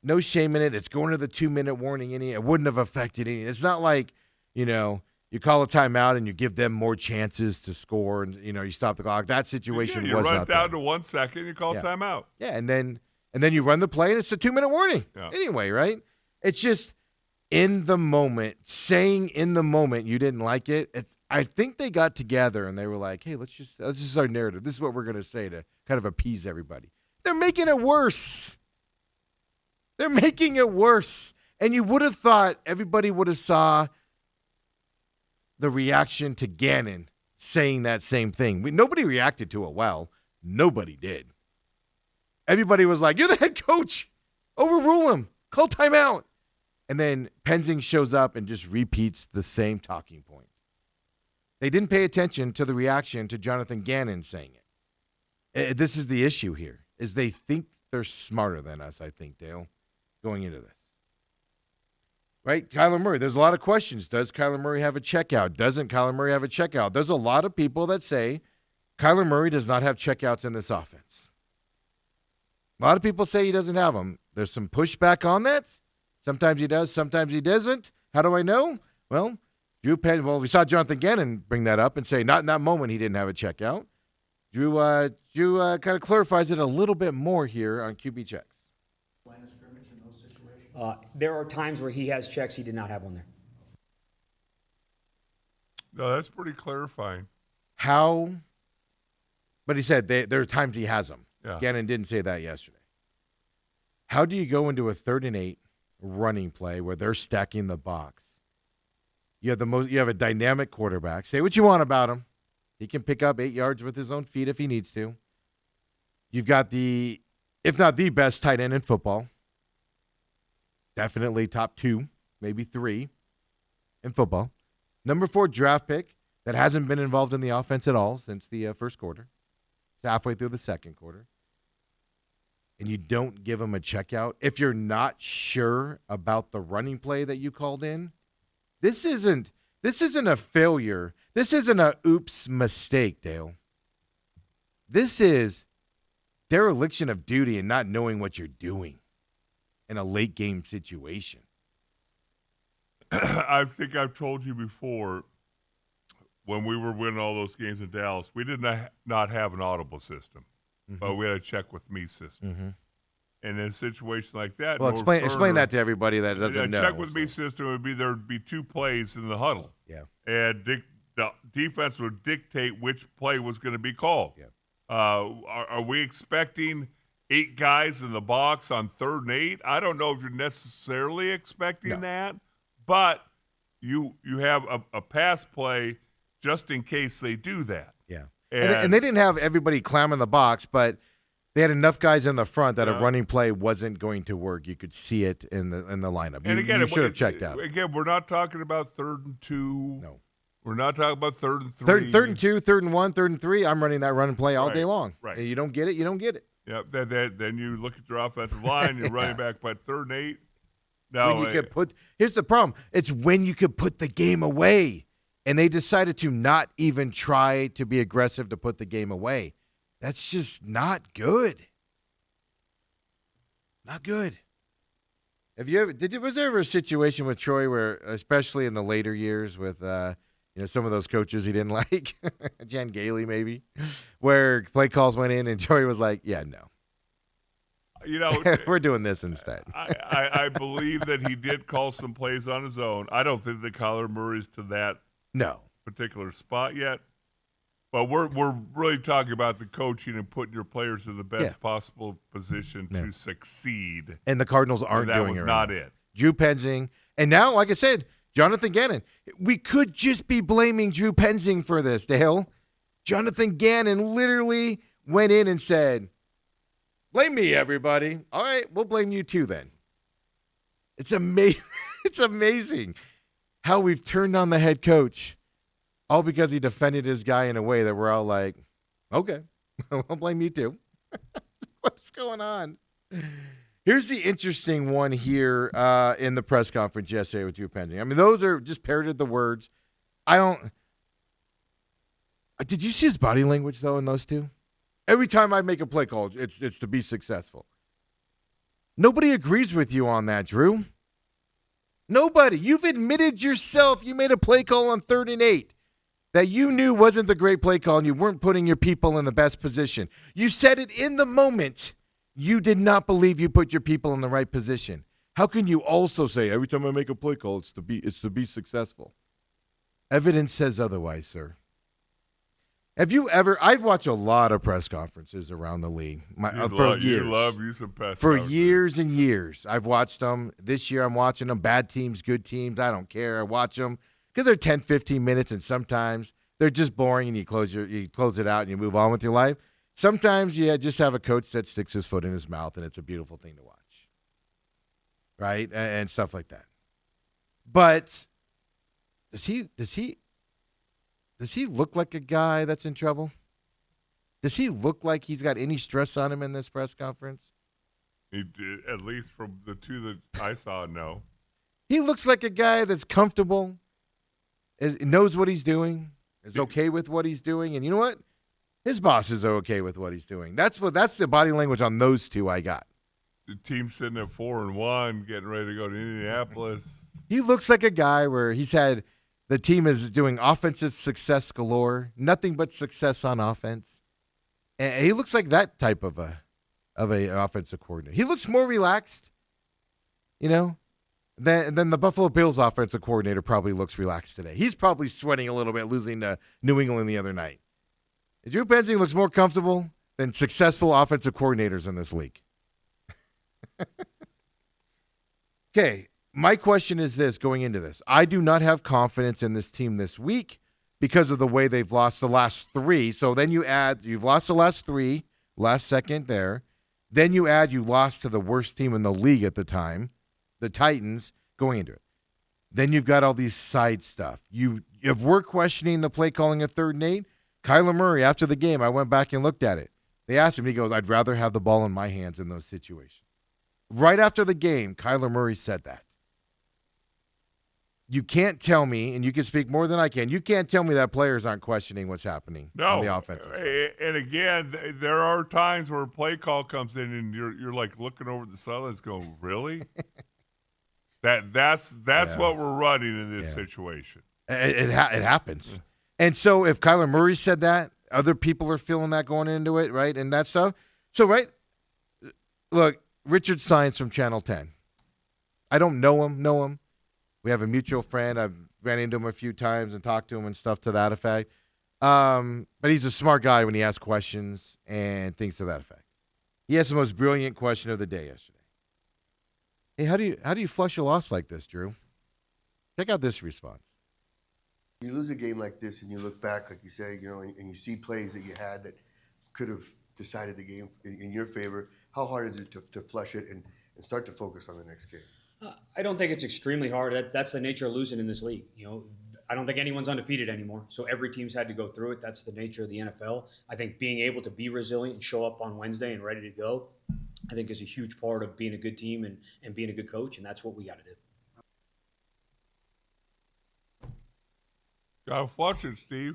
No shame in it. It's going to the 2-minute warning inning. It wouldn't have affected any. It's not like, you call a timeout and you give them more chances to score and, you stop the clock. That situation was not
You run it down
there.
to 1 second, you call timeout.
Yeah, and then And then you run the play, and it's a 2-minute warning.
Yeah.
Anyway, right? It's just in the moment, saying in the moment you didn't like it. I think they got together and they were like, hey, this is our narrative. This is what we're going to say to kind of appease everybody. They're making it worse. They're making it worse. And you would have thought everybody would have saw the reaction to Gannon saying that same thing. Nobody reacted to it well. Nobody did. Everybody was like, you're the head coach. Overrule him. Call timeout. And then Penzing shows up and just repeats the same talking point. They didn't pay attention to the reaction to Jonathan Gannon saying it. This is the issue here, is they think they're smarter than us, I think, Dale, going into this. Right? Kyler Murray, there's a lot of questions. Does Kyler Murray have a checkout? Doesn't Kyler Murray have a checkout? There's a lot of people that say Kyler Murray does not have checkouts in this offense. A lot of people say he doesn't have them. There's some pushback on that. Sometimes he does, sometimes he doesn't. How do I know? Well, we saw Jonathan Gannon bring that up and say not in that moment he didn't have a checkout. Drew kind of clarifies it a little bit more here on QB checks.
There are times where he has checks. He did not have one there.
No, that's pretty clarifying.
How? But he said there are times he has them.
Yeah.
Gannon didn't say that yesterday. How do you go into a 3rd and 8 running play where they're stacking the box? You have a dynamic quarterback. Say what you want about him. He can pick up 8 yards with his own feet if he needs to. You've got if not the best tight end in football. Definitely top 2, maybe 3 in football. Number 4 draft pick that hasn't been involved in the offense at all since the first quarter. It's halfway through the second quarter. And you don't give him a checkout. If you're not sure about the running play that you called in, this isn't a failure. This isn't a oops mistake, Dale. This is dereliction of duty and not knowing what you're doing in a late game situation.
I think I've told you before, when we were winning all those games in Dallas, we did not have an audible system, but we had a check with me system.
Mm-hmm.
And in a situation like that,
Well, explain that to everybody that doesn't know.
A check with me system would be there'd be 2 plays in the huddle.
Yeah.
And the defense would dictate which play was going to be called.
Yeah.
Are we expecting 8 guys in the box on 3rd and 8? I don't know if you're necessarily expecting that, but you have a pass play just in case they do that.
Yeah. And they didn't have everybody clamming the box, but they had enough guys in the front that a running play wasn't going to work. You could see it in the lineup.
And again,
you should have checked out.
Again, we're not talking about 3rd and 2.
No.
We're not talking about 3rd and 3.
3rd and 2, 3rd and 1, 3rd and 3. I'm running that running play all day long.
Right.
And you don't get it, you don't get it.
Yeah. Then you look at your offensive line. You're running back by 3rd and 8. No.
Here's the problem. It's when you could put the game away. And they decided to not even try to be aggressive to put the game away. That's just not good. Not good. Was there ever a situation with Troy where, especially in the later years with some of those coaches he didn't like, Jan Gailey maybe, where play calls went in and Troy was like, yeah, no. We're doing this instead.
I believe that he did call some plays on his own. I don't think that Kyler Murray's to that particular spot yet. But we're really talking about the coaching and putting your players in the best possible position to succeed.
And the Cardinals aren't doing it.
That was not it.
Drew Penzing. And now, like I said, Jonathan Gannon. We could just be blaming Drew Penzing for this, Dale. Jonathan Gannon literally went in and said, blame me, everybody. All right, we'll blame you too then. It's amazing. It's amazing how we've turned on the head coach. All because he defended his guy in a way that we're all like, okay, I'll blame you too. What's going on? Here's the interesting one here in the press conference yesterday with Drew Penzing. I mean, those are just parroted the words. Did you see his body language, though, in those two? Every time I make a play call, it's to be successful. Nobody agrees with you on that, Drew. Nobody. You've admitted yourself you made a play call on 3rd and 8. That you knew wasn't the great play call and you weren't putting your people in the best position. You said it in the moment. You did not believe you put your people in the right position. How can you also say every time I make a play call, it's to be successful? Evidence says otherwise, sir. Have you ever? I've watched a lot of press conferences around the league for years.
You love you some press
For
conferences.
years and years, I've watched them. This year, I'm watching them. Bad teams, good teams. I don't care. I watch them because they're 10, 15 minutes, and sometimes they're just boring, and you close it out and you move on with your life. Sometimes you just have a coach that sticks his foot in his mouth, and it's a beautiful thing to watch, right? And stuff like that. But does he look like a guy that's in trouble? Does he look like he's got any stress on him in this press conference?
He did, at least from the two that I saw, no.
He looks like a guy that's comfortable, knows what he's doing, is okay with what he's doing, and you know what? His bosses are okay with what he's doing. That's the body language on those two I got.
The team's sitting at 4-1, getting ready to go to Indianapolis.
He looks like a guy where the team is doing offensive success galore, nothing but success on offense. And he looks like that type of a offensive coordinator. He looks more relaxed, than the Buffalo Bills offensive coordinator probably looks relaxed today. He's probably sweating a little bit losing to New England the other night. Drew Petzing looks more comfortable than successful offensive coordinators in this league. Okay, my question is this going into this. I do not have confidence in this team this week because of the way they've lost the last three. So then you've lost the last three, last second there. Then you lost to the worst team in the league at the time, the Titans, going into it. Then you've got all these side stuff. If we're questioning the play calling at 3rd and 8, Kyler Murray, after the game, I went back and looked at it. They asked him, he goes, I'd rather have the ball in my hands in those situations. Right after the game, Kyler Murray said that. You can't tell me, and you can speak more than I can, you can't tell me that players aren't questioning what's happening on the offensive side.
And again, there are times where a play call comes in and you're like looking over the sidelines going, really? That's what we're running in this situation.
It happens. And so if Kyler Murray said that, other people are feeling that going into it, right, and that stuff. So, right, look, Richard Science from Channel 10. I don't know him. We have a mutual friend. I've ran into him a few times and talked to him and stuff to that effect. But he's a smart guy when he asks questions and things to that effect. He asked the most brilliant question of the day yesterday. Hey, how do you flush a loss like this, Drew? Check out this response.
You lose a game like this and you look back, like you say, and you see plays that you had that could have decided the game in your favor. How hard is it to flush it and start to focus on the next game?
I don't think it's extremely hard. That's the nature of losing in this league. I don't think anyone's undefeated anymore. So every team's had to go through it. That's the nature of the NFL. I think being able to be resilient and show up on Wednesday and ready to go, I think is a huge part of being a good team and being a good coach. And that's what we got to do.
Gotta flush it, Steve.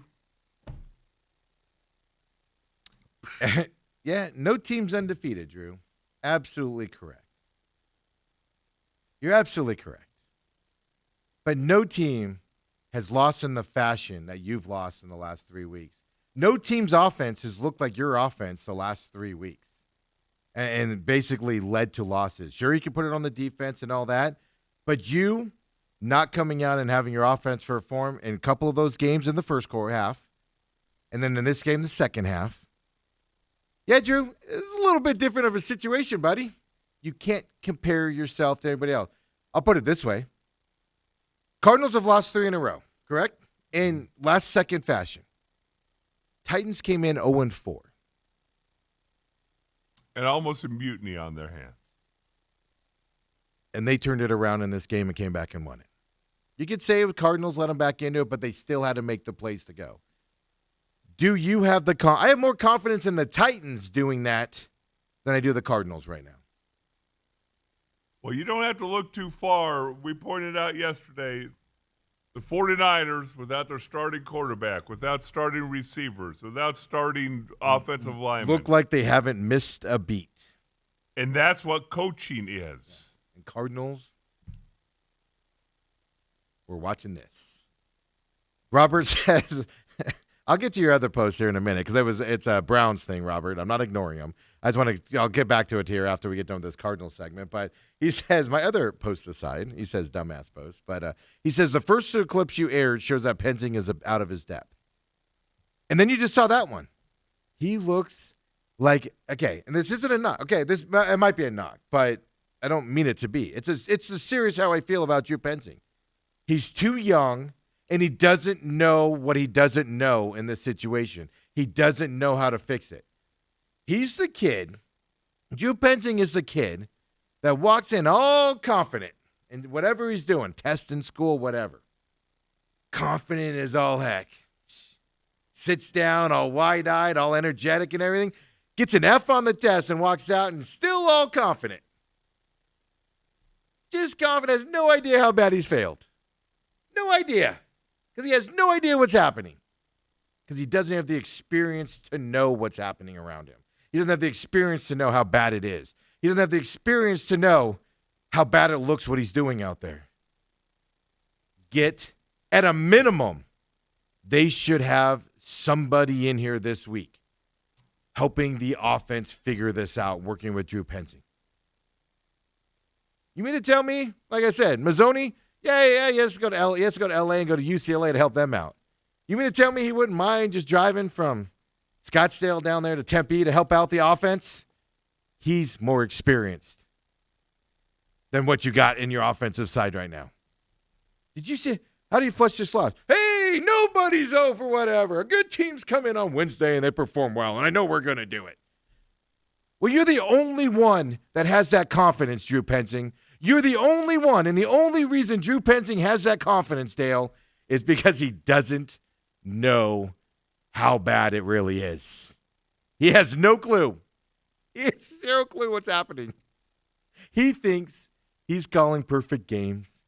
Yeah, no team's undefeated, Drew. Absolutely correct. You're absolutely correct. But no team has lost in the fashion that you've lost in the last 3 weeks. No team's offense has looked like your offense the last 3 weeks and basically led to losses. Sure, you can put it on the defense and all that, but you not coming out and having your offense perform in a couple of those games in the first quarter half, and then in this game, the second half. Yeah, Drew, it's a little bit different of a situation, buddy. You can't compare yourself to anybody else. I'll put it this way. Cardinals have lost 3 in a row, correct? In last-second fashion. Titans came in 0-4.
And almost a mutiny on their hands.
And they turned it around in this game and came back and won it. You could say the Cardinals let them back into it, but they still had to make the plays to go. Do you have I have more confidence in the Titans doing that than I do the Cardinals right now.
Well, you don't have to look too far. We pointed out yesterday the 49ers, without their starting quarterback, without starting receivers, without starting offensive linemen.
Look like they haven't missed a beat.
And that's what coaching is.
And Cardinals, we're watching this. Robert says, I'll get to your other post here in a minute because it's a Browns thing, Robert. I'm not ignoring him. I just want to. I'll get back to it here after we get done with this Cardinal segment. But he says my other post aside, he says dumbass post, but he says the first two clips you aired shows that Penzing is out of his depth, and then you just saw that one. He looks like okay, and this isn't a knock. Okay, it might be a knock, but I don't mean it to be. It's a serious how I feel about Drew Penzing. He's too young. And he doesn't know what he doesn't know in this situation. He doesn't know how to fix it. He's the kid. Drew Penzing is the kid that walks in all confident in whatever he's doing, test in school, whatever. Confident as all heck. Sits down all wide-eyed, all energetic and everything. Gets an F on the test and walks out and still all confident. Just confident, has no idea how bad he's failed. No idea. Because he has no idea what's happening. Because he doesn't have the experience to know what's happening around him. He doesn't have the experience to know how bad it is. He doesn't have the experience to know how bad it looks what he's doing out there. At a minimum, they should have somebody in here this week helping the offense figure this out, working with Drew Penzing. You mean to tell me, like I said, Mazzoni, yeah, he has to go to LA and go to UCLA to help them out. You mean to tell me he wouldn't mind just driving from Scottsdale down there to Tempe to help out the offense? He's more experienced than what you got in your offensive side right now. Did you see? How do you flush this loss? Hey, nobody's over whatever. Good teams come in on Wednesday and they perform well, and I know we're going to do it. Well, you're the only one that has that confidence, Drew Penzing. You're the only one, and the only reason Drew Penzing has that confidence, Dale, is because he doesn't know how bad it really is. He has no clue. He has zero clue what's happening. He thinks he's calling perfect games.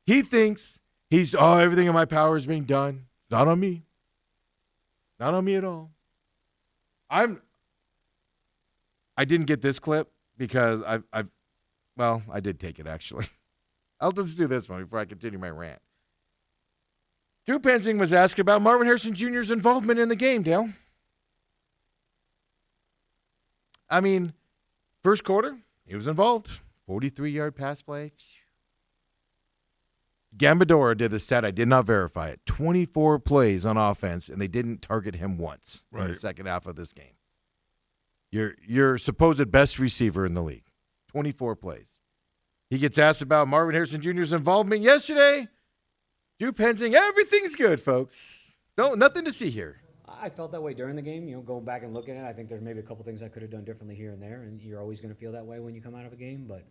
He thinks everything in my power is being done. Not on me. Not on me at all. I didn't get this clip because I did take it, actually. I'll just do this one before I continue my rant. Drew Penzing was asked about Marvin Harrison Jr.'s involvement in the game, Dale. I mean, first quarter, he was involved. 43-yard pass play. Gambadora did the stat. I did not verify it. 24 plays on offense, and they didn't target him once in the second half of this game. Your supposed best receiver in the league. 24 plays. He gets asked about Marvin Harrison Jr.'s involvement yesterday. Drew Penzing, everything's good, folks. Nothing to see here.
I felt that way during the game. Going back and looking at it, I think there's maybe a couple things I could have done differently here and there, and you're always going to feel that way when you come out of a game. But,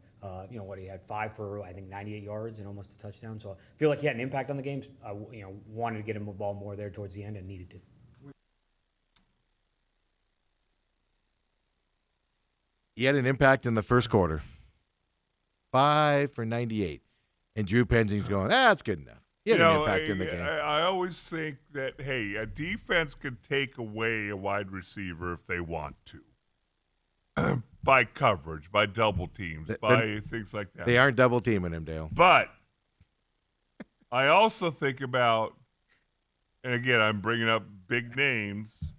he had 5 for, I think, 98 yards and almost a touchdown. So I feel like he had an impact on the game. I, wanted to get him the ball more there towards the end and needed to.
He had an impact in the first quarter. 5 for 98. And Drew Penzing's going, that's good enough. He had an impact in the game.
I always think that, hey, a defense can take away a wide receiver if they want to. By coverage, by double teams, by things like that.
They aren't double teaming him, Dale.
But I also think about, and again, I'm bringing up big names.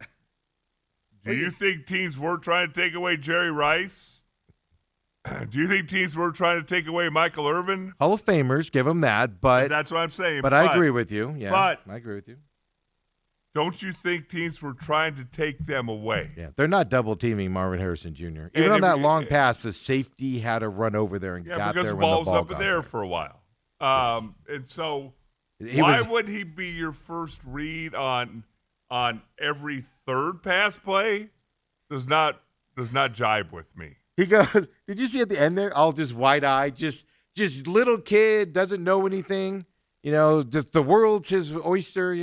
Do you think teams were trying to take away Jerry Rice? Do you think teams were trying to take away Michael Irvin?
Hall of Famers, give him that, but
that's what I'm saying.
But I agree with you. Yeah,
but
I agree with you.
Don't you think teams were trying to take them away?
Yeah, they're not double teaming Marvin Harrison Jr. Even on that long pass, the safety had to run over there and got there when the ball
was up
got
in there
there
for a while. And so, why would he be your first read on every third pass play? Does not jibe with me.
He goes, did you see at the end there? All just wide-eyed, just little kid, doesn't know anything. Just the world's his oyster,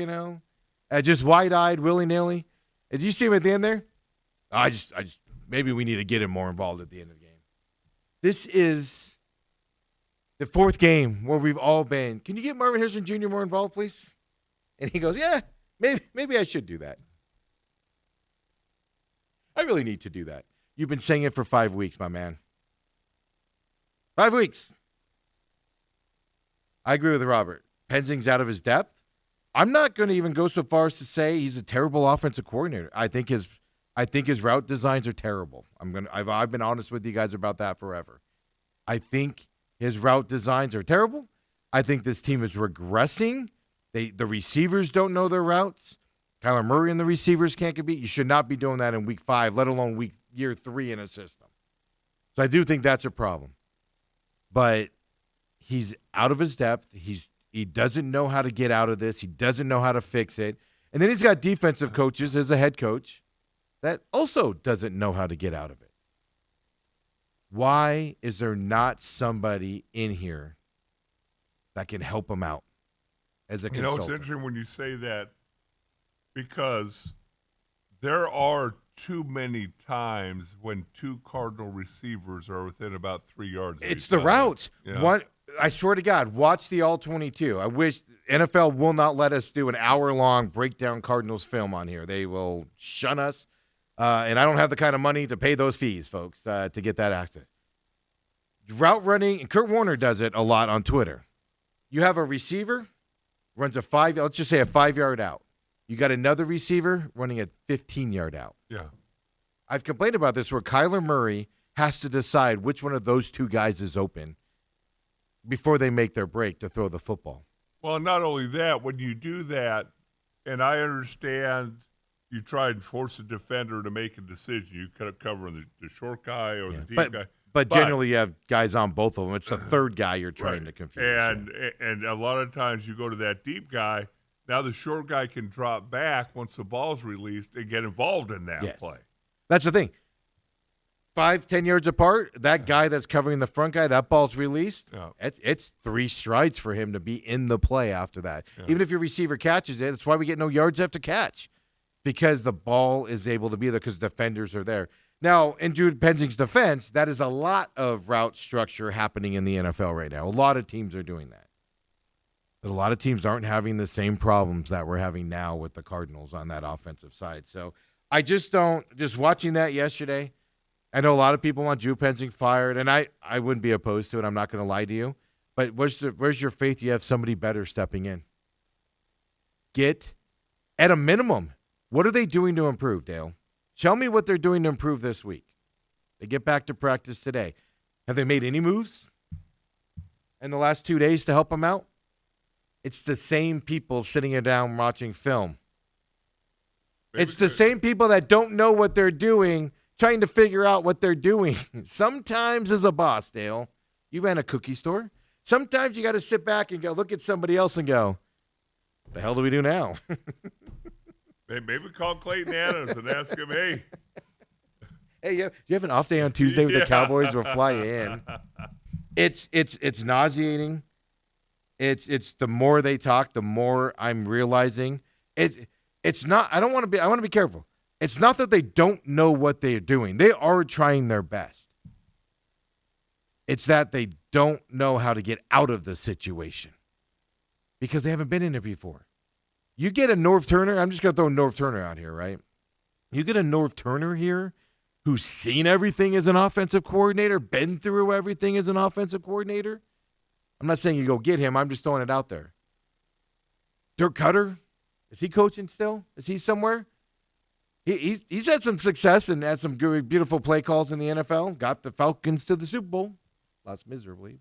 just wide-eyed, willy-nilly. Did you see him at the end there? I just maybe we need to get him more involved at the end of the game. This is the fourth game where we've all been. Can you get Marvin Harrison Jr. more involved, please? And he goes, yeah, maybe I should do that. I really need to do that. You've been saying it for 5 weeks, my man. 5 weeks. I agree with Robert. Penzing's out of his depth. I'm not going to even go so far as to say he's a terrible offensive coordinator. I think his route designs are terrible. I've been honest with you guys about that forever. I think his route designs are terrible. I think this team is regressing. The receivers don't know their routes. Kyler Murray and the receivers can't compete. You should not be doing that in week 5, let alone year 3 in a system. So I do think that's a problem. But he's out of his depth. He doesn't know how to get out of this. He doesn't know how to fix it. And then he's got defensive coaches as a head coach that also doesn't know how to get out of it. Why is there not somebody in here that can help him out as a consultant?
It's interesting when you say that because there are too many times when 2 Cardinal receivers are within about 3 yards of
It's
each
the
other.
routes.
Yeah.
I swear to God, watch the All-22. I wish NFL will not let us do an hour-long breakdown Cardinals film on here. They will shun us, and I don't have the kind of money to pay those fees, folks, to get that access. Route running, and Kurt Warner does it a lot on Twitter. You have a receiver, runs let's just say a 5-yard out. You got another receiver running a 15-yard out.
Yeah.
I've complained about this where Kyler Murray has to decide which one of those 2 guys is open before they make their break to throw the football.
Well, not only that, when you do that, and I understand you try and force a defender to make a decision, you kind of cover the short guy or the deep guy.
But generally you have guys on both of them. It's the third guy you're trying to confuse.
And a lot of times you go to that deep guy. Now the short guy can drop back once the ball's released and get involved in that play.
That's the thing. 5-10 yards apart, that guy that's covering the front guy, that ball's released.
Yeah.
It's 3 strides for him to be in the play after that.
Yeah.
Even if your receiver catches it, that's why we get no yards after catch, because the ball is able to be there because defenders are there. Now, in Jude Penzing's defense, that is a lot of route structure happening in the NFL right now. A lot of teams are doing that. But a lot of teams aren't having the same problems that we're having now with the Cardinals on that offensive side. So I just watching that yesterday, I know a lot of people want Drew Penzing fired, and I wouldn't be opposed to it. I'm not going to lie to you. But where's your faith you have somebody better stepping in? Get, at a minimum, what are they doing to improve, Dale? Tell me what they're doing to improve this week. They get back to practice today. Have they made any moves in the last 2 days to help them out? It's the same people sitting down watching film. It's the same people that don't know what they're doing, trying to figure out what they're doing. Sometimes as a boss, Dale, you ran a cookie store. Sometimes you got to sit back and go look at somebody else and go, what the hell do we do now?
Maybe call Clayton Adams and ask him, hey,
you have an off day on Tuesday with the Cowboys? We'll fly you in. It's nauseating. It's the more they talk, the more I'm realizing it's not. I want to be careful. It's not that they don't know what they're doing. They are trying their best. It's that they don't know how to get out of the situation because they haven't been in it before. You get a Norv Turner. I'm just going to throw Norv Turner out here, right? You get a Norv Turner here who's seen everything as an offensive coordinator, been through everything as an offensive coordinator. I'm not saying you go get him. I'm just throwing it out there. Dirk Cutter, is he coaching still? Is he somewhere? He's had some success and had some good, beautiful play calls in the NFL. Got the Falcons to the Super Bowl. Lost miserably,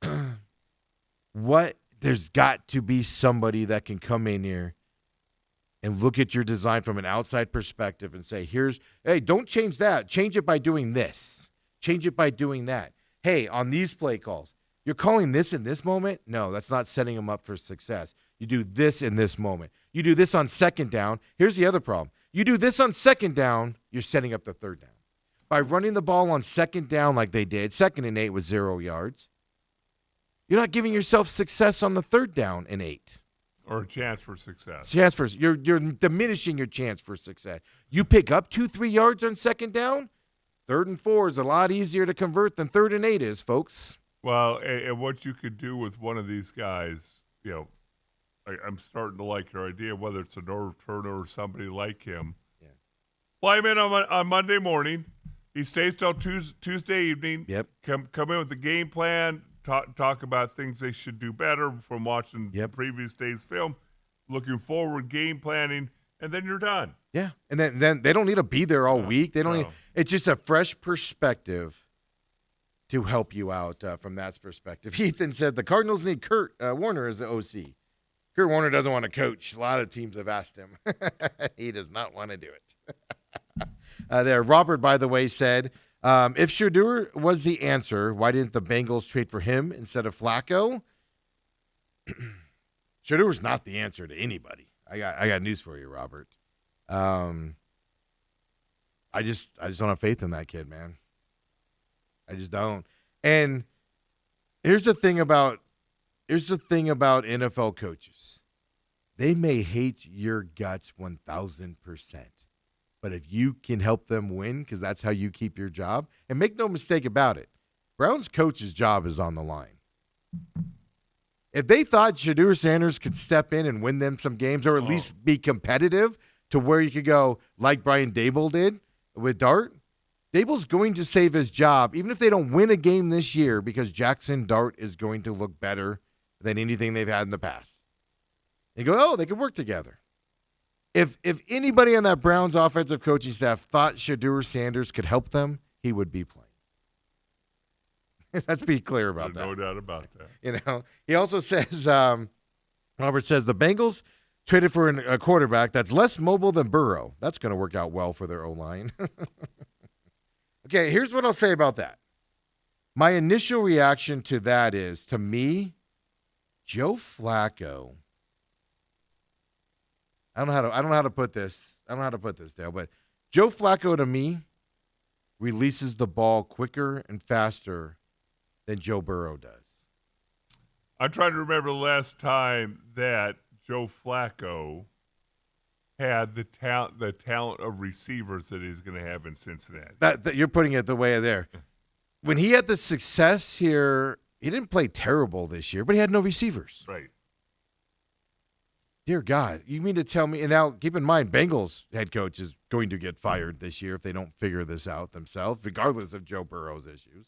but there's got to be somebody that can come in here and look at your design from an outside perspective and say, hey, don't change that. Change it by doing this. Change it by doing that. Hey, on these play calls, you're calling this in this moment? No, that's not setting them up for success. You do this in this moment. You do this on second down. Here's the other problem. You do this on second down, you're setting up the third down. By running the ball on second down like they did, 2nd and 8 with 0 yards, you're not giving yourself success on the 3rd down and 8.
Or a chance for success.
You're diminishing your chance for success. You pick up 2-3 yards on second down, 3rd and 4 is a lot easier to convert than 3rd and 8 is, folks.
Well, and what you could do with one of these guys, I'm starting to like your idea, whether it's a Norv Turner or somebody like him. Yeah. Fly him in on Monday morning. He stays till Tuesday evening.
Yep.
Come in with the game plan, talk about things they should do better from watching the
Yep.
previous day's film, looking forward, game planning, and then you're done.
Yeah, and then they don't need to be there all week. They don't.
no.
Need, it's just a fresh perspective to help you out from that perspective. Ethan said the Cardinals need Kurt Warner as the OC. Kurt Warner doesn't want to coach. A lot of teams have asked him. He does not want to do it. There, Robert, by the way, said if Shedeur was the answer, why didn't the Bengals trade for him instead of Flacco? Shedeur's not the answer to anybody. I got news for you, Robert. I just don't have faith in that kid, man. I just don't. And here's the thing about NFL coaches. They may hate your guts 1,000%. But if you can help them win, because that's how you keep your job, and make no mistake about it, Browns coach's job is on the line. If they thought Shedeur Sanders could step in and win them some games, or at least be competitive to where you could go like Brian Daboll did with Dart, Dable's going to save his job, even if they don't win a game this year, because Jackson Dart is going to look better than anything they've had in the past. They go, oh, they could work together. If anybody on that Browns offensive coaching staff thought Shedeur Sanders could help them, he would be playing. Let's be clear about that.
No doubt about that.
You know, he also says, Robert says the Bengals traded for a quarterback that's less mobile than Burrow. That's going to work out well for their O-line. Okay, here's what I'll say about that. My initial reaction to that is, to me, Joe Flacco. I don't know how to put this. I don't know how to put this, Dale, but Joe Flacco to me releases the ball quicker and faster than Joe Burrow does.
I'm trying to remember the last time that Joe Flacco had the talent of receivers that he's going to have in Cincinnati.
That you're putting it the way there. When he had the success here, he didn't play terrible this year, but he had no receivers.
Right.
Dear God, you mean to tell me? And now, keep in mind, Bengals head coach is going to get fired this year if they don't figure this out themselves, regardless of Joe Burrow's issues.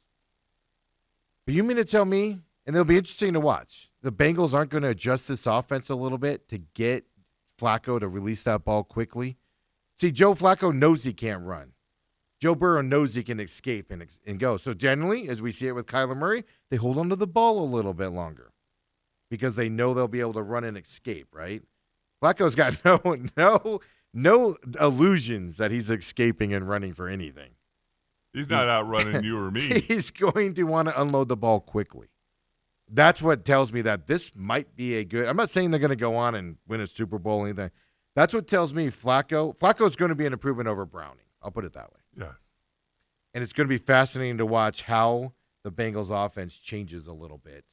But you mean to tell me, and it'll be interesting to watch, the Bengals aren't going to adjust this offense a little bit to get Flacco to release that ball quickly? See, Joe Flacco knows he can't run. Joe Burrow knows he can escape and go. So generally, as we see it with Kyler Murray, they hold on to the ball a little bit longer because they know they'll be able to run and escape, right? Flacco's got no illusions that he's escaping and running for anything.
He's not outrunning you or me.
He's going to want to unload the ball quickly. That's what tells me that this might be a good – I'm not saying they're going to go on and win a Super Bowl or anything. That's what tells me Flacco's going to be an improvement over Browning. I'll put it that way.
Yes.
And it's going to be fascinating to watch how the Bengals offense changes a little bit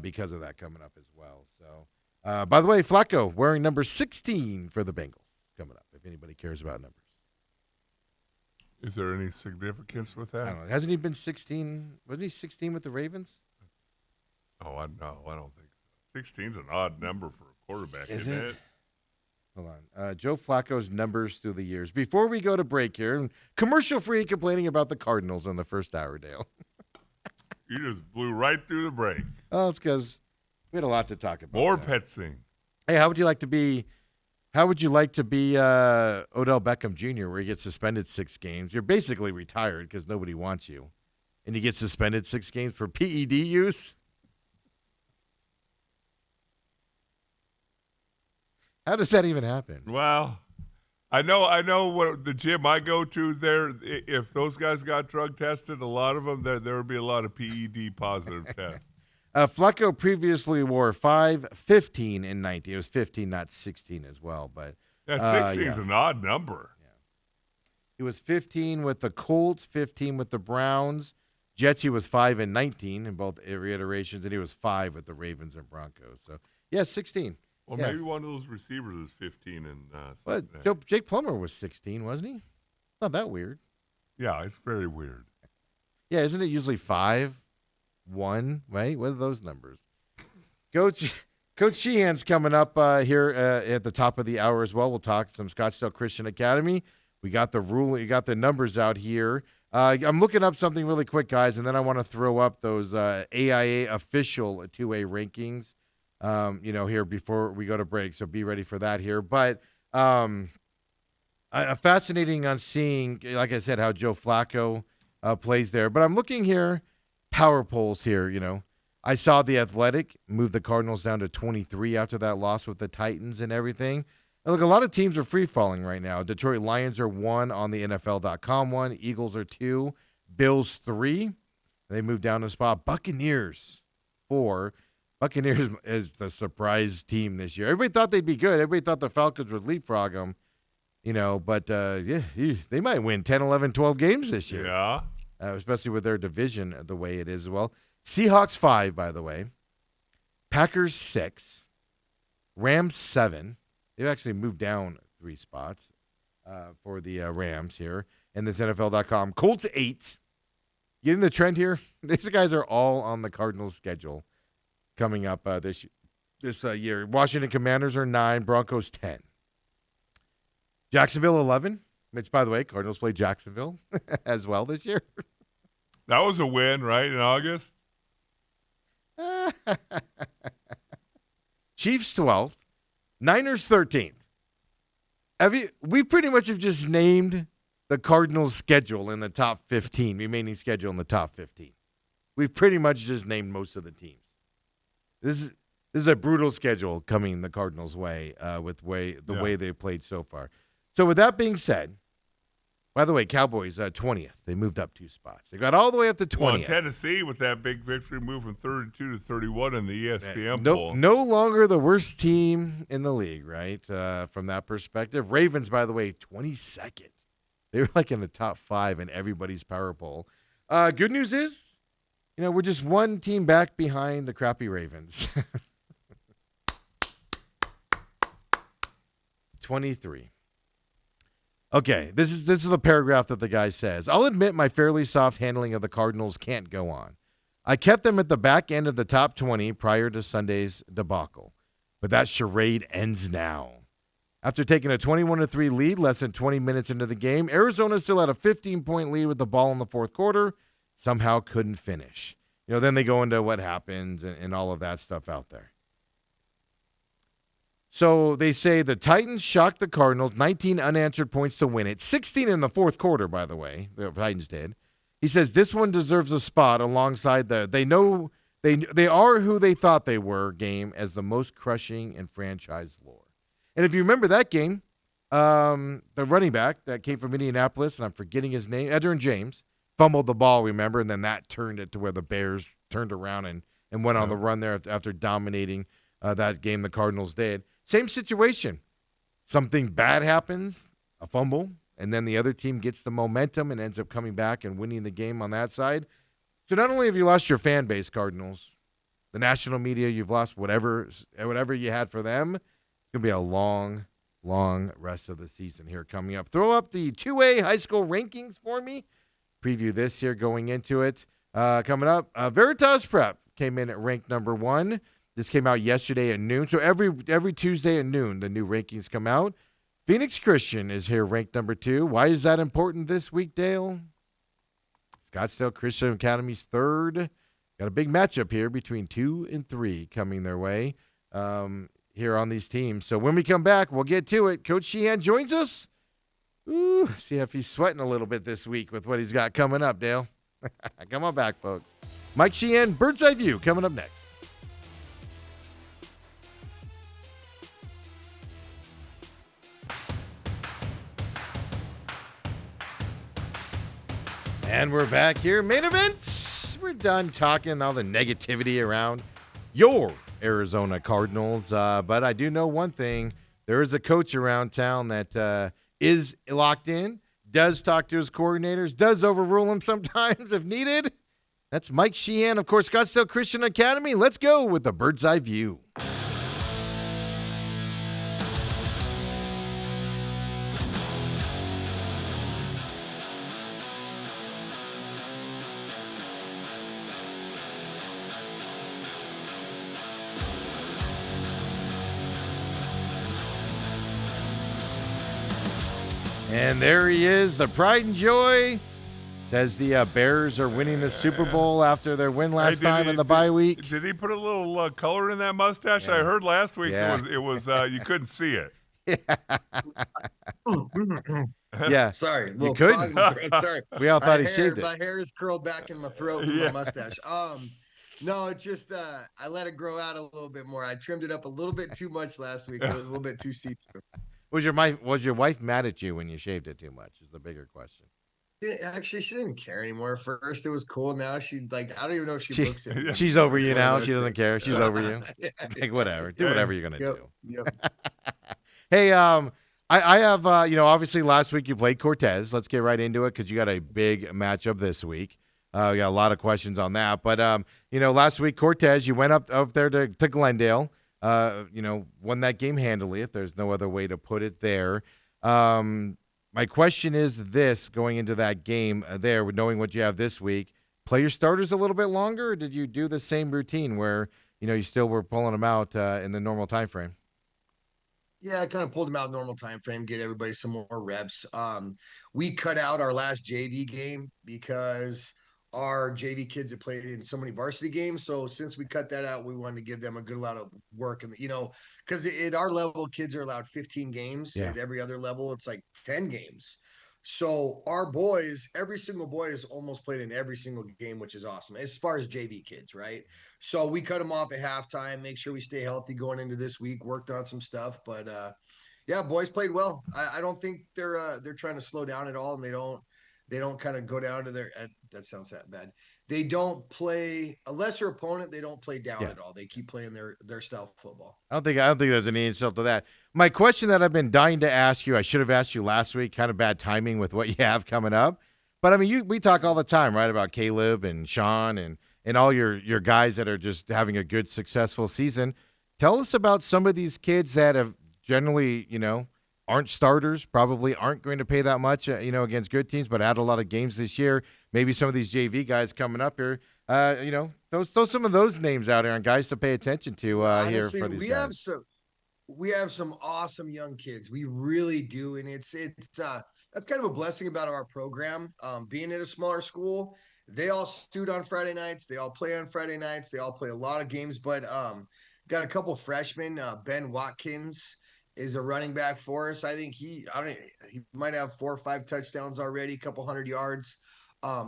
because of that coming up as well. So, by the way, Flacco wearing number 16 for the Bengals coming up, if anybody cares about numbers.
Is there any significance with that?
I don't know. Hasn't he been 16? Wasn't he 16 with the Ravens?
Oh, no, I don't think so. 16's an odd number for a quarterback,
Is
isn't
it?
it?
Hold on. Joe Flacco's numbers through the years. Before we go to break here, commercial-free complaining about the Cardinals in the first hour, Dale.
You just blew right through the break.
Oh, it's because we had a lot to talk about.
More
there.
Petsing.
Hey, how would you like to be Odell Beckham Jr., where you get suspended 6 games? You're basically retired because nobody wants you. And you get suspended 6 games for PED use? How does that even happen?
Well, I know what the gym I go to there, if those guys got drug tested, a lot of them, there would be a lot of PED positive tests.
Flacco previously wore 5, 15, and 19. It was 15, not 16 as well. But
Yeah, 16 is
yeah.
an odd number.
He was 15 with the Colts, 15 with the Browns. Jets, he was 5 and 19 in both reiterations, and he was 5 with the Ravens and Broncos. So, yeah, 16.
Well,
Yeah.
maybe one of those receivers is 15 and
But Jake Plummer was 16, wasn't he? Not that weird.
yeah, it's very weird.
Yeah, isn't it usually 5, 1, right? What are those numbers? Coach Sheehan's coming up here at the top of the hour as well. We'll talk some Scottsdale Christian Academy. We got the numbers out here. I'm looking up something really quick, guys, and then I want to throw up those AIA official two-way rankings, here before we go to break. So be ready for that here. But fascinating on seeing, like I said, how Joe Flacco plays there. But I'm looking here, power polls here, I saw the Athletic move the Cardinals down to 23 after that loss with the Titans and everything. And look, a lot of teams are free-falling right now. Detroit Lions are 1 on the NFL.com 1. Eagles are 2. Bills 3. They moved down a spot. Buccaneers 4. Buccaneers is the surprise team this year. Everybody thought they'd be good. Everybody thought the Falcons would leapfrog them, but they might win 10, 11, 12 games this year.
Yeah.
Especially with their division the way it is as well. Seahawks 5, by the way. Packers 6. Rams 7. They've actually moved down 3 spots for the Rams here in this NFL.com. Colts 8. Getting the trend here? These guys are all on the Cardinals' schedule coming up this year. Washington Commanders are 9. Broncos 10. Jacksonville 11. Which, by the way, Cardinals play Jacksonville as well this year.
That was a win, right, in August?
Chiefs 12th, Niners 13th. We pretty much have just named the Cardinals' schedule in the top 15, remaining schedule in the top 15. We've pretty much just named most of the teams. This is a brutal schedule coming the Cardinals' way with the way they've played so far. So with that being said, by the way, Cowboys 20th. They moved up 2 spots. They got all the way up to 20th.
Well, Tennessee with that big victory move from 32 to 31 in the ESPN poll.
No longer the worst team in the league, right? From that perspective. Ravens, by the way, 22nd. They were like in the top 5 in everybody's power poll. Good news is, we're just one team back behind the crappy Ravens. 23. Okay, this is the paragraph that the guy says. I'll admit my fairly soft handling of the Cardinals can't go on. I kept them at the back end of the top 20 prior to Sunday's debacle, but that charade ends now. After taking a 21-3 lead less than 20 minutes into the game, Arizona still had a 15-point lead with the ball in the fourth quarter, somehow couldn't finish. Then they go into what happened and all of that stuff out there. So they say the Titans shocked the Cardinals, 19 unanswered points to win it. 16 in the fourth quarter, by the way, the Titans did. He says this one deserves a spot alongside they are who they thought they were game as the most crushing in franchise lore. And if you remember that game, the running back that came from Indianapolis, and I'm forgetting his name, Edgerrin James, fumbled the ball, remember, and then that turned it to where the Bears turned around and went on the run there after dominating that game the Cardinals did. Same situation. Something bad happens, a fumble, and then the other team gets the momentum and ends up coming back and winning the game on that side. So not only have you lost your fan base, Cardinals, the national media, you've lost whatever you had for them. It's going to be a long, long rest of the season here coming up. Throw up the 2A high school rankings for me. Preview this here going into it. Coming up, Veritas Prep came in at ranked number 1. This came out yesterday at noon. So every Tuesday at noon, the new rankings come out. Phoenix Christian is here ranked number 2. Why is that important this week, Dale? Scottsdale Christian Academy's 3rd. Got a big matchup here between 2 and 3 coming their way here on these teams. So when we come back, we'll get to it. Coach Sheehan joins us. Ooh, see if he's sweating a little bit this week with what he's got coming up, Dale. Come on back, folks. Mike Sheehan, Bird's Eye View, coming up next. And we're back here. Main events. We're done talking all the negativity around your Arizona Cardinals. But I do know one thing. There is a coach around town that is locked in, does talk to his coordinators, does overrule them sometimes if needed. That's Mike Sheehan, of course, Scottsdale Christian Academy. Let's go with the Bird's Eye View. And there he is, the pride and joy, Says the Bears are winning the Super Bowl after their win last
Hey,
time in the bye week.
Did he put a little color in that mustache? I heard last week
Yeah.
it was you couldn't see it.
Yeah.
Sorry,
You
little
couldn't.
frog in my throat. Sorry.
We all thought he
My
shaved it.
My hair is curled back in my throat from
Yeah.
my mustache. No, it's just I let it grow out a little bit more. I trimmed it up a little bit too much last week. It was a little bit too see-through.
Was your wife mad at you when you shaved it too much? Is the bigger question.
Actually, she didn't care anymore. First, it was cool. Now she like I don't even know if she
She-
looks at me.
She's over
It's
you
one of
now.
those
She doesn't
things.
care. She's over you.
Yeah.
Like whatever. Do
Yeah.
whatever you're gonna
Yep.
do.
Yep.
Hey, I have obviously last week you played Cortez. Let's get right into it because you got a big matchup this week. We got a lot of questions on that, but last week Cortez, you went up there to Glendale. Won that game handily. If there's no other way to put it there. My question is this: going into that game there, with knowing what you have this week, play your starters a little bit longer, or did you do the same routine where you still were pulling them out in the normal time frame?
Yeah, I kind of pulled him out normal time frame, get everybody some more reps. We cut out our last JV game because our JV kids have played in so many varsity games. So since we cut that out, we wanted to give them a good lot of work. And because at our level, kids are allowed 15 games.
Yeah.
At every other level, it's like 10 games. So our boys, every single boy has almost played in every single game, which is awesome as far as JV kids, right? So we cut them off at halftime, make sure we stay healthy going into this week, worked on some stuff, but yeah, boys played well. I don't think they're trying to slow down at all, and they don't kind of go down to their that sounds that bad. They don't play a lesser opponent, they don't play down at all. They keep playing their style football.
I don't think there's any insult to that. My question that I've been dying to ask you, I should have asked you last week. Kind of bad timing with what you have coming up, but I mean, we talk all the time, right, about Caleb and Sean and all your guys that are just having a good, successful season. Tell us about some of these kids that have generally, aren't starters, probably aren't going to pay that much, against good teams, but had a lot of games this year. Maybe some of these JV guys coming up here, throw some of those names out here and guys to pay attention to
Honestly,
here for these
we
guys.
we have some awesome young kids. We really do, and it's that's kind of a blessing about our program. Being at a smaller school, they all shoot on Friday nights. They all play on Friday nights. They all play a lot of games, but got a couple freshmen. Ben Watkins is a running back for us. I think he might have 4 or 5 touchdowns already, a couple 100 yards.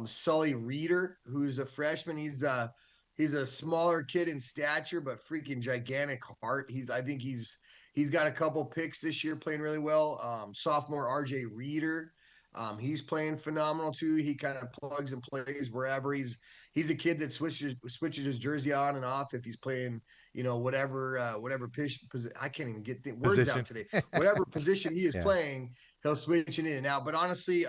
Sully Reeder, who's a freshman, he's a smaller kid in stature, but freaking gigantic heart. I think he's got a couple picks this year, playing really well. Sophomore RJ Reeder, he's playing phenomenal too. He kind of plugs and plays wherever. He's a kid that switches his jersey on and off if he's playing, whatever position. I can't even get the words out today. Whatever position he is playing, he'll switch it in and out. But honestly,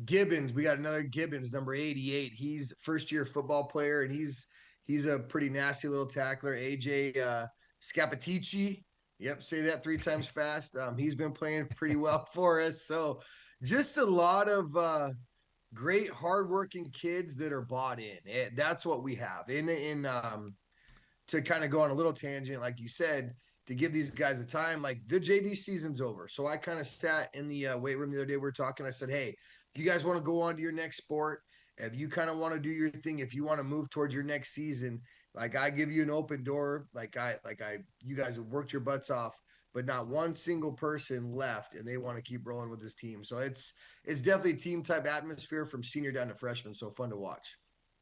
Gibbons, we got another Gibbons, number 88. He's first year football player, and he's a pretty nasty little tackler. AJ Scapitici. Yep, say that 3 times fast. He's been playing pretty well for us. So just a lot of great hardworking kids that are bought in. That's what we have. To kind of go on a little tangent, like you said, to give these guys a time, like the JV season's over. So I kind of sat in the weight room the other day. We were talking. I said, hey, if you guys want to go on to your next sport, if you kind of want to do your thing, if you want to move towards your next season, like I give you an open door, you guys have worked your butts off, but not one single person left, and they want to keep rolling with this team. So it's definitely a team type atmosphere from senior down to freshman. So fun to watch.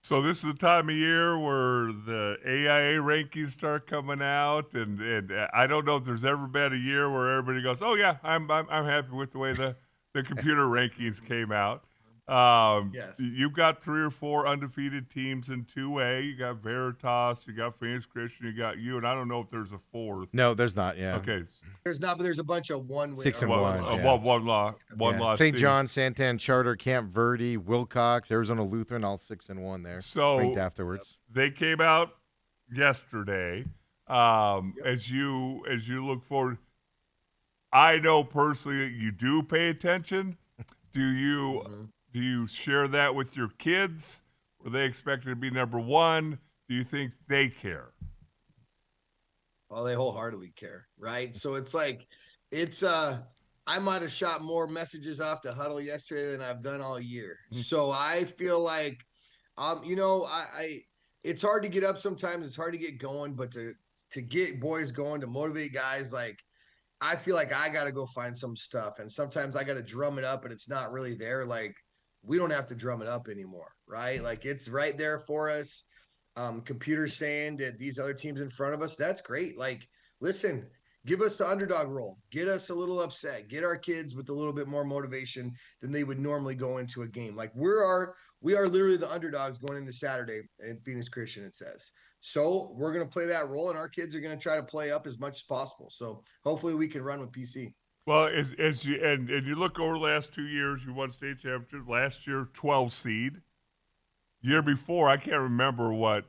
So this is the time of year where the AIA rankings start coming out, and I don't know if there's ever been a year where everybody goes, "Oh yeah, I'm happy with the way the computer rankings came out."
Yes.
You've got 3 or 4 undefeated teams in 2A. You got Veritas, you got Phoenix Christian, you got you, and I don't know if there's a 4th.
No, there's not. Yeah.
Okay.
There's not, but there's a bunch of
6 and
one.
one.
One loss.
St.
team.
John, Santan Charter, Camp Verde, Wilcox, Arizona Lutheran, all 6 and 1 there.
So
ranked afterwards.
they came out yesterday. As you look forward, I know personally that you do pay attention. Do you share that with your kids? Were they expected to be number 1? Do you think they care?
Well, they wholeheartedly care, right? So it's like I might have shot more messages off the huddle yesterday than I've done all year. So I feel like, I it's hard to get up sometimes. It's hard to get going, but to get boys going, to motivate guys, like I feel like I got to go find some stuff, and sometimes I got to drum it up, and it's not really there. Like we don't have to drum it up anymore, right? Like it's right there for us. Computers saying that these other teams in front of us, that's great. Like, listen, give us the underdog role, get us a little upset, get our kids with a little bit more motivation than they would normally go into a game. Like we are literally the underdogs going into Saturday in Phoenix Christian, it says. So we're going to play that role, and our kids are going to try to play up as much as possible. So hopefully we can run with PC.
Well, as you and you look over the last 2 years, you won state championships. Last year, 12 seed. Year before, I can't remember what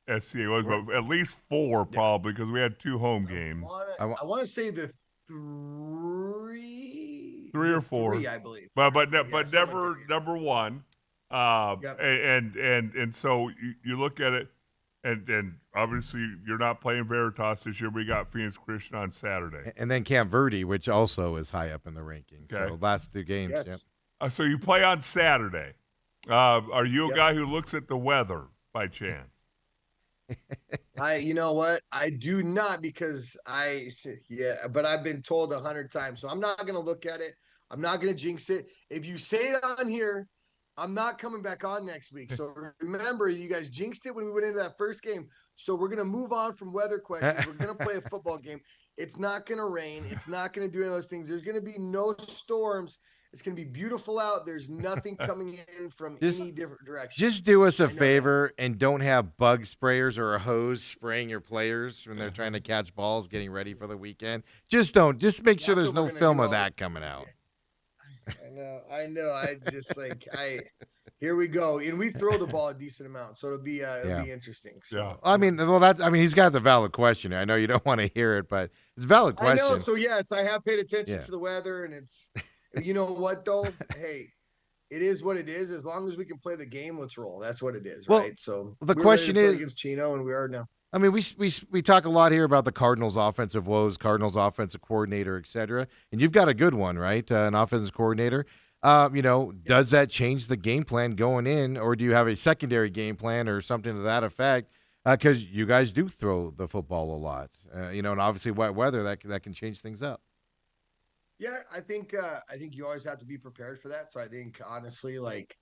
SCA was, but at least 4 probably because we had 2 home games.
I want to say the three
or 4,
I believe.
but
Yeah,
never
something like that, yeah.
number 1.
Yep.
And so you look at it, and obviously you're not playing Veritas this year. We got Phoenix Christian on Saturday,
And then Camp Verde, which also is high up in the rankings.
Okay.
So last 2 games.
Yes.
so you play on Saturday. Are you a guy who looks at the weather by chance?
You know what? I do not, because but I've been told 100 times. So I'm not going to look at it. I'm not going to jinx it. If you say it on here, I'm not coming back on next week. So remember, you guys jinxed it when we went into that first game. So we're going to move on from weather questions. We're going to play a football game. It's not going to rain. It's not going to do any of those things. There's going to be no storms. It's going to be beautiful out. There's nothing coming in from any different direction.
Just do us a
I know
favor and don't have bug sprayers or a hose spraying your players when they're trying to catch balls getting ready for the weekend. Just don't. Just make sure
That's
there's
what
no
we're gonna
film
do
of
all
that coming out.
I know. I just here we go. And we throw the ball a decent amount. So it'll be be interesting. So.
Yeah.
I mean, he's got the valid question. I know you don't want to hear it, but it's a valid question.
I know. So yes, I have paid attention
Yeah.
to the weather, and it's, you know what though? Hey, it is what it is. As long as we can play the game, let's roll. That's what it is,
Well,
right? So
the
we were ready
question
to play
is-
against Chino, and we are now.
I mean, we talk a lot here about the Cardinals' offensive woes, Cardinals' offensive coordinator, et cetera. And you've got a good one, right? An offensive coordinator. Does that change the game plan going in, or do you have a secondary game plan or something to that effect? Because you guys do throw the football a lot, and obviously wet weather that can change things up.
Yeah, I think you always have to be prepared for that. So I think honestly, like,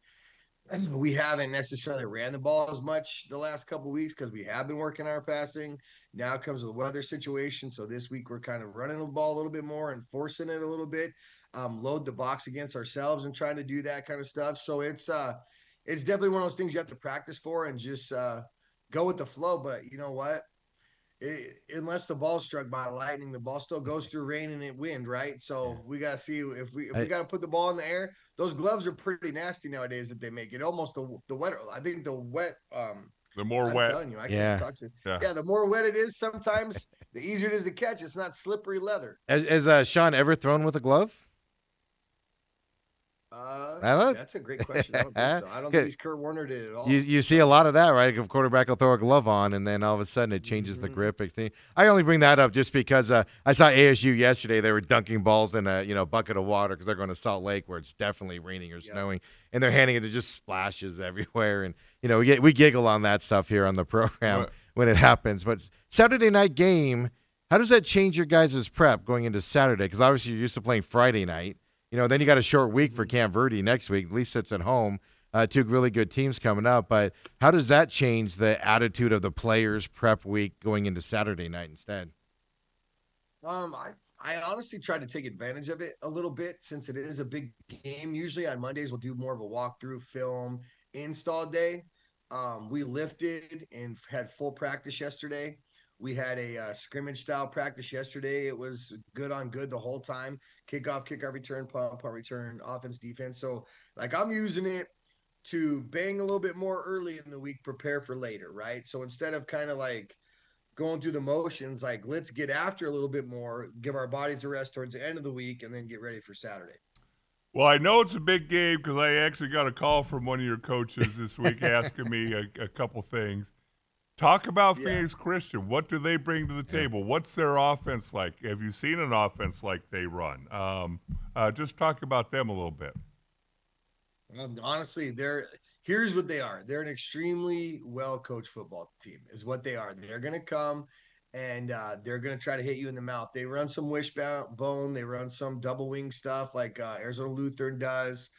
we haven't necessarily ran the ball as much the last couple of weeks because we have been working our passing. Now it comes with the weather situation. So this week we're kind of running the ball a little bit more and forcing it a little bit, load the box against ourselves and trying to do that kind of stuff. So it's definitely one of those things you have to practice for and just go with the flow. But you know what? Unless the ball's struck by lightning, the ball still goes through rain and wind, right? So we gotta see if we got to put the ball in the air. Those gloves are pretty nasty nowadays that they make it almost the wetter. I think the wet.
The more
I'm
wet.
telling you, I
Yeah.
can't talk to.
Yeah.
Yeah, the more wet it is, sometimes the easier it is to catch. It's not slippery leather.
Has Sean ever thrown with a glove? I don't-
That's a great question. I don't think so. I don't think he's Kurt Warner did at all.
You see a lot of that, right? If a quarterback will throw a glove on, and then all of a sudden it changes the grip. I only bring that up just because I saw ASU yesterday. They were dunking balls in a bucket of water because they're going to Salt Lake where it's definitely raining or snowing, and they're handing it to just splashes everywhere. And we giggle on that stuff here on the program when it happens. But Saturday night game, how does that change your guys' prep going into Saturday? Because obviously you're used to playing Friday night. Then you got a short week for Camp Verde next week. At least it's at home. 2 really good teams coming up. But how does that change the attitude of the players prep week going into Saturday night instead?
I honestly try to take advantage of it a little bit since it is a big game. Usually on Mondays we'll do more of a walkthrough film install day. We lifted and had full practice yesterday. We had a scrimmage style practice yesterday. It was good on good the whole time. Kickoff, return, punt return, offense, defense. So like I'm using it to bang a little bit more early in the week, prepare for later, right? So instead of kind of like going through the motions, like let's get after a little bit more, give our bodies a rest towards the end of the week, and then get ready for Saturday.
Well, I know it's a big game because I actually got a call from one of your coaches this week asking me a couple things. Talk about Phoenix Christian. What do they bring to the table? What's their offense like? Have you seen an offense like they run? Just talk about them a little bit.
Honestly, here's what they are. They're an extremely well-coached football team, is what they are. They're going to come and they're going to try to hit you in the mouth. They run some wishbone. They run some double wing stuff like Arizona Lutheran does.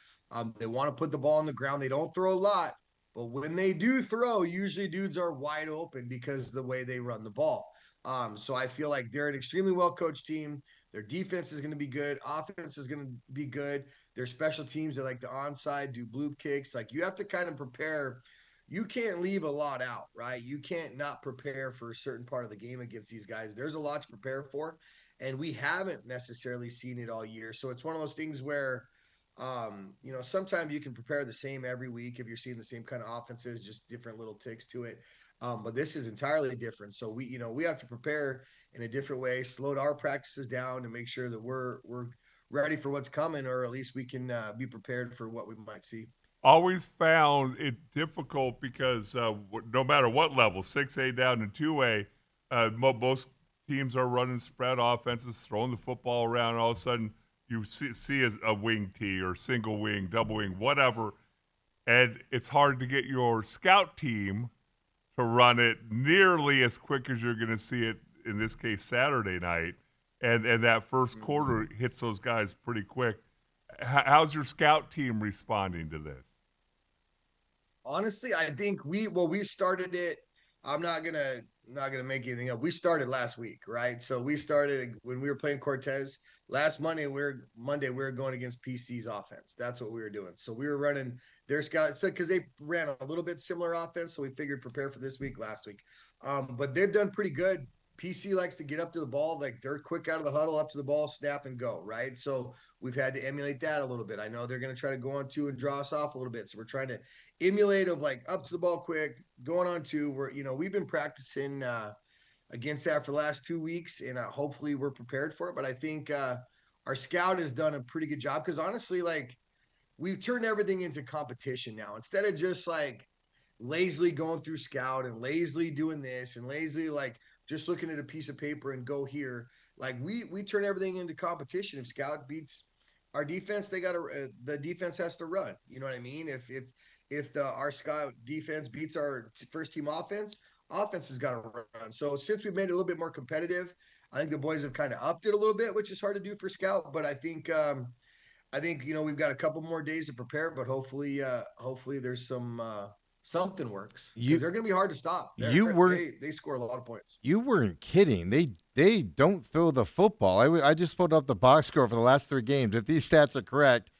They want to put the ball on the ground. They don't throw a lot, but when they do throw, usually dudes are wide open because of the way they run the ball. So I feel like they're an extremely well-coached team. Their defense is going to be good. Offense is going to be good. Their special teams, they like the onside, do bloop kicks. Like, you have to kind of prepare. You can't leave a lot out, right? You can't not prepare for a certain part of the game against these guys. There's a lot to prepare for, and we haven't necessarily seen it all year. So it's one of those things where, sometimes you can prepare the same every week if you're seeing the same kind of offenses, just different little ticks to it. But this is entirely different. So we have to prepare in a different way, slow our practices down to make sure that we're ready for what's coming, or at least we can be prepared for what we might see.
Always found it difficult because no matter what level, 6A down to 2A, most teams are running spread offenses, throwing the football around, and all of a sudden you see a wing T or single wing, double wing, whatever, and it's hard to get your scout team to run it nearly as quick as you're going to see it, in this case, Saturday night. And that first quarter hits those guys pretty quick. How's your scout team responding to this?
Honestly, I think we started it. I'm not gonna make anything up. We started last week, right? So we started when we were playing Cortez last Monday. We were going against PC's offense. That's what we were doing. So we were running their scouts because they ran a little bit similar offense. So we figured prepare for this week last week. But they've done pretty good. PC likes to get up to the ball, like they're quick out of the huddle, up to the ball, snap and go, right? So we've had to emulate that a little bit. I know they're going to try to go on two and draw us off a little bit. So we're trying to emulate of like up to the ball quick, going on two. We've been practicing against that for the last 2 weeks, and hopefully we're prepared for it. But I think our scout has done a pretty good job because honestly, like, we've turned everything into competition now. Instead of just like lazily going through scout and lazily doing this and lazily like just looking at a piece of paper and go here, like we turn everything into competition. If scout beats our defense, the defense has to run. You know what I mean? If our scout defense beats our first team offense has got to run. So since we've made it a little bit more competitive, I think the boys have kind of upped it a little bit, which is hard to do for scout. But I think we've got a couple more days to prepare, but hopefully there's some something works because they're going to be hard to stop. They score a lot of points. You
weren't kidding. They don't throw the football. I just pulled up the box score for the last 3 games. If these stats are correct,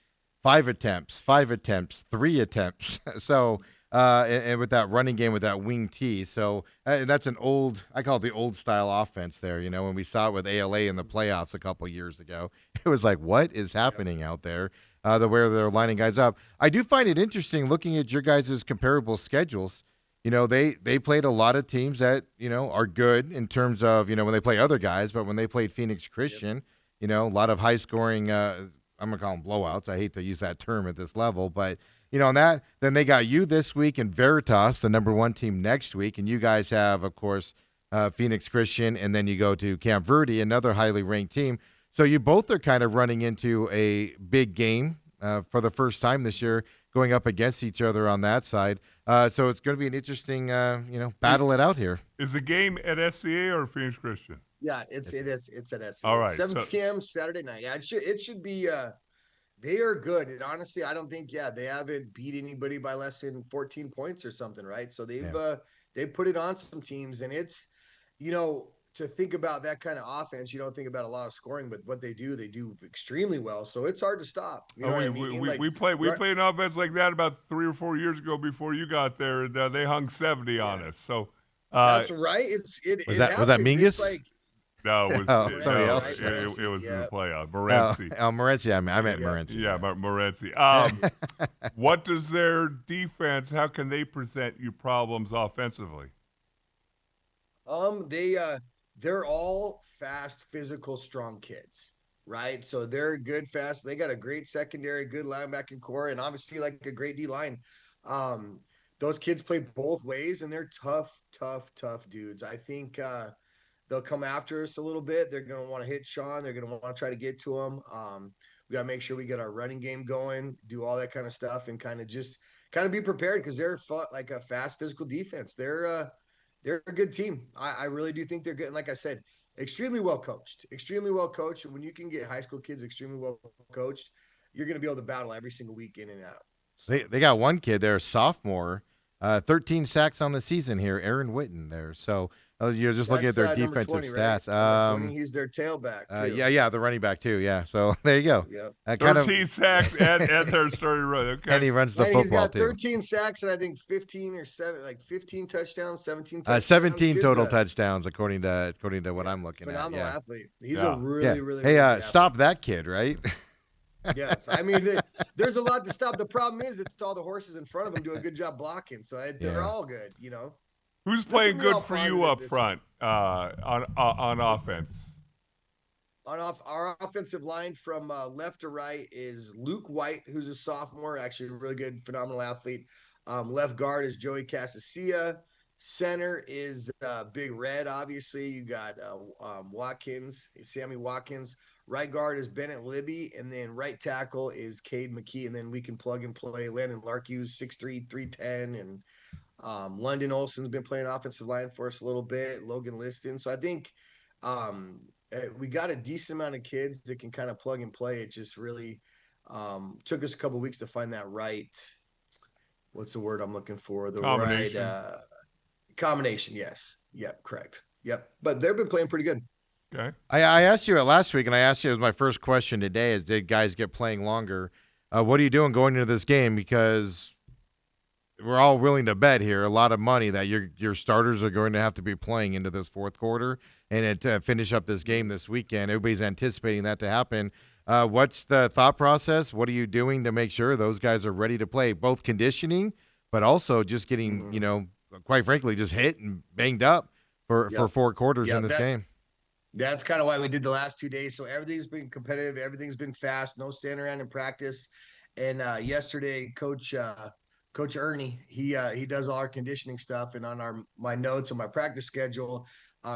5 attempts, 3 attempts. So and with that running game with that wing T. So that's I call it the old style offense there. When we saw it with ALA in the playoffs a couple years ago, it was like, what is happening out there? The way they're lining guys up. I do find it interesting looking at your guys' comparable schedules. They played a lot of teams that, are good in terms of, when they play other guys, but when they played Phoenix Christian, a lot of high scoring, I'm going to call them blowouts. I hate to use that term at this level, but, on that, then they got you this week and Veritas, the number 1 team next week. And you guys have, of course, Phoenix Christian, and then you go to Camp Verde, another highly ranked team. So you both are kind of running into a big game for the first time this year, going up against each other on that side. So it's going to be an interesting, battle it out here.
Is the game at SCA or Phoenix Christian?
Yeah, it's at SCA.
All right,
7 p.m. Saturday night. Yeah, it should be. They are good, and honestly, I don't think they haven't beat anybody by less than 14 points or something, right? So they've put it on some teams, and it's to think about that kind of offense, you don't think about a lot of scoring, but what they do extremely well. So it's hard to stop. You know what I mean?
We played an offense like that about 3 or 4 years ago before you got there, and they hung 70 on us. So
that's right.
Was that Mingus?
No, it was
somebody else.
It was in the playoff. Morency.
Morency. I meant Morency.
Yeah, Morency. What does their defense? How can they present you problems offensively?
They're all fast, physical, strong kids, right? So they're good, fast. They got a great secondary, good linebacking core, and obviously like a great D line. those kids play both ways, and they're tough dudes. I think they'll come after us a little bit. They're going to want to hit Sean. They're going to want to try to get to him. We got to make sure we get our running game going, do all that kind of stuff, and kind of be prepared because they're like a fast physical defense. They're a good team. I really do think they're good. And like I said, extremely well coached. And when you can get high school kids extremely well coached, you're going to be able to battle every single week in and out.
They got one kid there, a sophomore, 13 sacks on the season here, Aaron Witten there. So you're just looking at their
Number
defensive
20, right?
stats.
Number 20, he's their tailback too.
Yeah, the running back too. Yeah, so there you go.
Yep.
13 sacks and their starting run. Okay.
And he runs the
And
football
he's got
too.
13 sacks and I think 15 touchdowns, 17 touchdowns.
17
Kid's
total
a
touchdowns according to what I'm looking at.
phenomenal
Yeah.
athlete. He's
Yeah.
a really
Hey,
good athlete.
stop that kid, right?
Yes, I mean there's a lot to stop. The problem is it's all the horses in front of him do a good job blocking, so they're
Yeah.
all good. You know,
Who's playing
Nothing real
good for you
positive
up
this
front on offense?
our offensive line from left to right is Luke White, who's a sophomore, actually a really good, phenomenal athlete. Left guard is Joey Casasilla. Center is Big Red. Obviously, you got Sammy Watkins. Right guard is Bennett Libby, and then right tackle is Cade McKee. And then we can plug and play Landon Larkew's 6'3", 310, and London Olson's been playing offensive line for us a little bit. Logan Liston. So I think we got a decent amount of kids that can kind of plug and play. It just really took us a couple of weeks to find that right. What's the word I'm looking for? The
Combination.
right combination. Yes. Yep. Correct. Yep. But they've been playing pretty good.
Okay.
I asked you it last week, and I asked you it was my first question today: is did guys get playing longer? What are you doing going into this game? Because we're all willing to bet here a lot of money that your starters are going to have to be playing into this fourth quarter and to finish up this game this weekend. Everybody's anticipating that to happen. What's the thought process? What are you doing to make sure those guys are ready to play, both conditioning, but also just getting, quite frankly, just hit and banged up for 4 quarters in this game?
That's kind of why we did the last 2 days. So everything's been competitive. Everything's been fast. No standing around in practice. And yesterday, Coach Ernie, he does all our conditioning stuff. And on my notes on my practice schedule,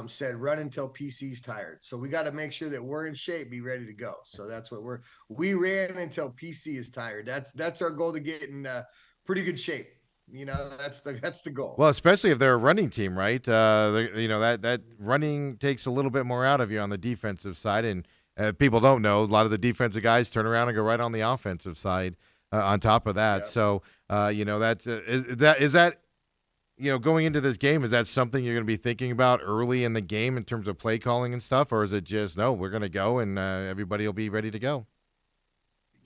said run until PC's tired. So we got to make sure that we're in shape, be ready to go. So that's what we ran until PC is tired. That's our goal to get in pretty good shape. That's the goal.
Well, especially if they're a running team, right? That running takes a little bit more out of you on the defensive side. And people don't know, a lot of the defensive guys turn around and go right on the offensive side on top of that.
Yeah.
So, is that going into this game, is that something you're going to be thinking about early in the game in terms of play calling and stuff? Or is it just, no, we're going to go and everybody will be ready to go?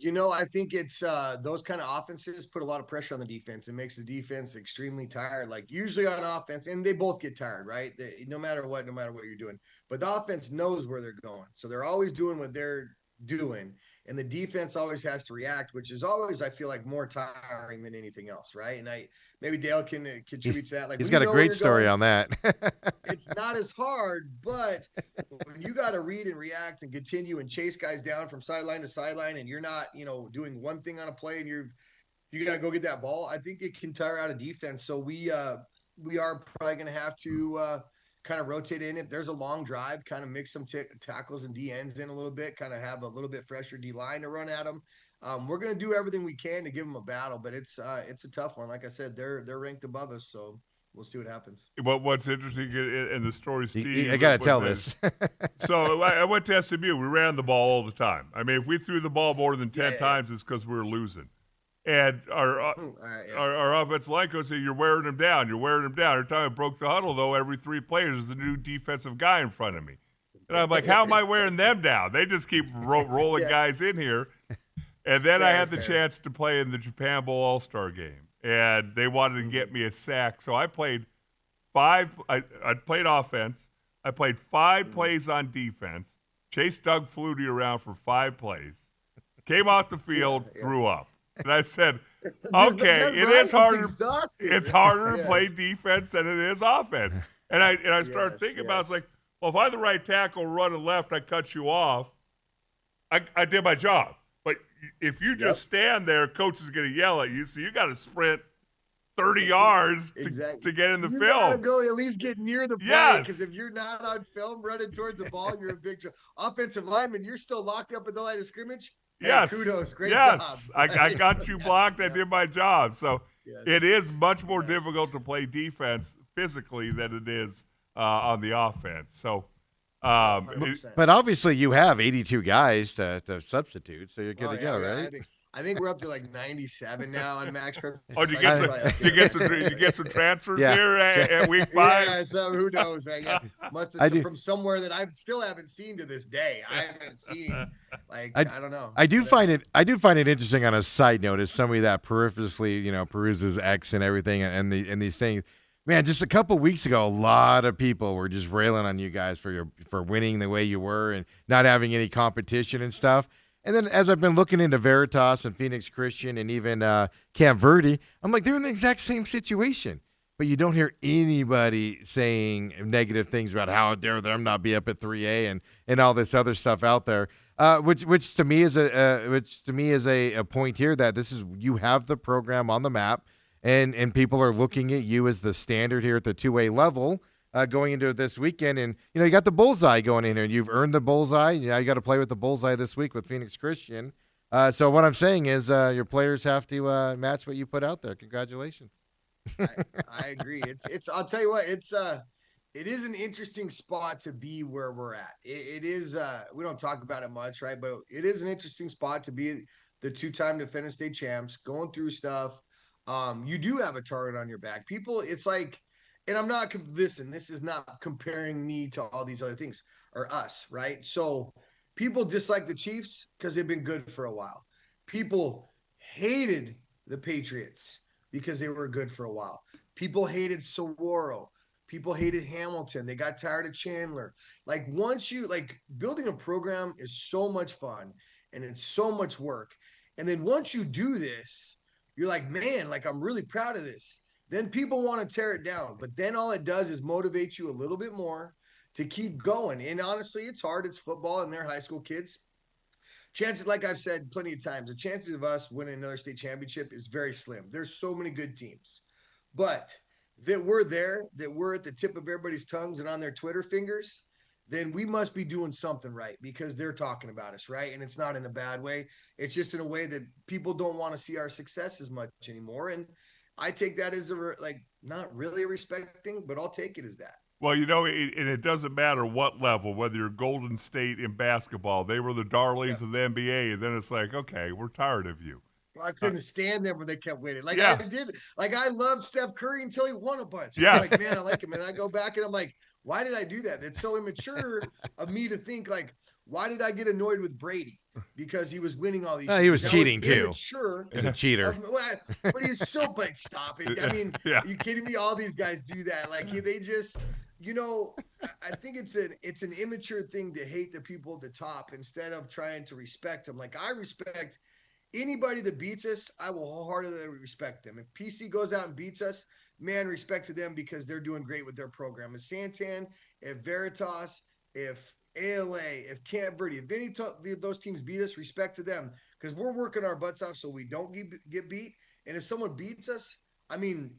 I think it's those kind of offenses put a lot of pressure on the defense. It makes the defense extremely tired. Like usually on offense, and they both get tired, right? No matter what you're doing. But the offense knows where they're going. So they're always doing what they're doing. And the defense always has to react, which is always, I feel like, more tiring than anything else, right? And maybe Dale can contribute to that. Like
he's got a great story on that.
It's not as hard, but when you got to read and react and continue and chase guys down from sideline to sideline, and you're not, doing one thing on a play, and you got to go get that ball, I think it can tire out a defense. So we are probably going to have to kind of rotate in. If there's a long drive, kind of mix some tackles and D-ends in a little bit, kind of have a little bit fresher D-line to run at them. We're going to do everything we can to give them a battle, but it's a tough one. Like I said, they're ranked above us, so we'll see what happens.
What's interesting in the story, Steve?
I got to tell this.
So I went to SMU. We ran the ball all the time. I mean, if we threw the ball more than 10 times, it's because we were losing. And our offensive line coach said, you're wearing them down. You're wearing them down. Every time I broke the huddle, though, every 3 players is a new defensive guy in front of me. And I'm like, how am I wearing them down? They just keep rolling guys in here. And then I had the chance to play in the Japan Bowl All-Star game. And they wanted to get me a sack. So I played I played offense. I played 5 plays on defense. Chased Doug Flutie around for 5 plays. Came off the field, threw up. And I said, okay, it is harder. It's harder to play defense than it is offense. And I started thinking about it. It's like, well, if I'm the right tackle running left, I cut you off. I did my job. But if you just stand there, coach is going to yell at you. So you got to sprint 30 yards
Exactly.
to get in the
You gotta
film.
go at least get near the play, because
Yes.
if you're not on film running towards the ball, you're in big trouble. Offensive lineman, you're still locked up at the line of scrimmage. Hey,
Yes.
kudos, great
yes.
job.
I
Right?
got
So,
you
yeah,
blocked. I
yeah,
did my job. So
yes.
it is much more
Yes.
difficult to play defense physically than it is on the offense. So, it-
100%.
But obviously, you have 82 guys to substitute, so you're good
Oh,
to
yeah,
go,
yeah,
right?
I think we're up to like 97 now on max prep.
oh, did you
Like,
get
it's
some?
probably up
Did you
there.
get some? Did you get some transfers
Yeah.
here at week 5?
Yeah, so who knows, right? Yeah, must
I
have
do-
from somewhere that I still haven't seen to this day. I haven't seen, like,
I-
I don't know.
I do
But,
find it interesting on a side note as somebody that peripherally, peruses X and everything and these things. Man, just a couple weeks ago, a lot of people were just railing on you guys for winning the way you were and not having any competition and stuff. And then as I've been looking into Veritas and Phoenix Christian and even Camp Verde, I'm like, they're in the exact same situation. But you don't hear anybody saying negative things about how dare them not be up at 3A and all this other stuff out there. Which to me is a point here that this is, you have the program on the map, and people are looking at you as the standard here at the 2A level going into this weekend. And you got the bullseye going in here, and you've earned the bullseye. Now you got to play with the bullseye this week with Phoenix Christian. So what I'm saying is your players have to match what you put out there. Congratulations.
I agree. It's. I'll tell you what. It is an interesting spot to be where we're at. It is. We don't talk about it much, right? But it is an interesting spot to be the 2-time defending state champs, going through stuff. You do have a target on your back. People, it's like, and I'm not. Listen, this is not comparing me to all these other things or us, right? So people dislike the Chiefs because they've been good for a while. People hated the Patriots because they were good for a while. People hated Saguaro. People hated Hamilton. They got tired of Chandler. Like, once you, like, building a program is so much fun and it's so much work. And then once you do this, you're like, man, like, I'm really proud of this. Then people want to tear it down. But then all it does is motivate you a little bit more to keep going. And honestly, it's hard. It's football and they're high school kids. Chances, like I've said plenty of times, the chances of us winning another state championship is very slim. There's so many good teams. But that we're there, that we're at the tip of everybody's tongues and on their Twitter fingers, then we must be doing something right, because they're talking about us, right? And it's not in a bad way. It's just in a way that people don't want to see our success as much anymore. And I take that as not really a respect thing, but I'll take it as that.
Well, and it doesn't matter what level, whether you're Golden State in basketball, they were the darlings of the NBA, and then it's like, okay, we're tired of you.
I couldn't stand them when they kept winning. Like,
Yeah.
I did. Like, I loved Steph Curry until he won a bunch.
Yes.
I'm like, man, I like him. And I go back and I'm like, why did I do that? It's so immature of me to think, like, why did I get annoyed with Brady? Because he was winning all these.
He was
That
cheating, too.
Immature.
He's a cheater.
But he's so, but stop it. I mean,
Yeah.
are you kidding me? All these guys do that. Like, they just, I think it's an immature thing to hate the people at the top instead of trying to respect them. Like, I respect anybody that beats us. I will wholeheartedly respect them. If PC goes out and beats us, man, respect to them, because they're doing great with their program. If Santan, if Veritas, if ALA, if Camp Verde, if any of those teams beat us, respect to them, because we're working our butts off so we don't get beat. And if someone beats us, I mean,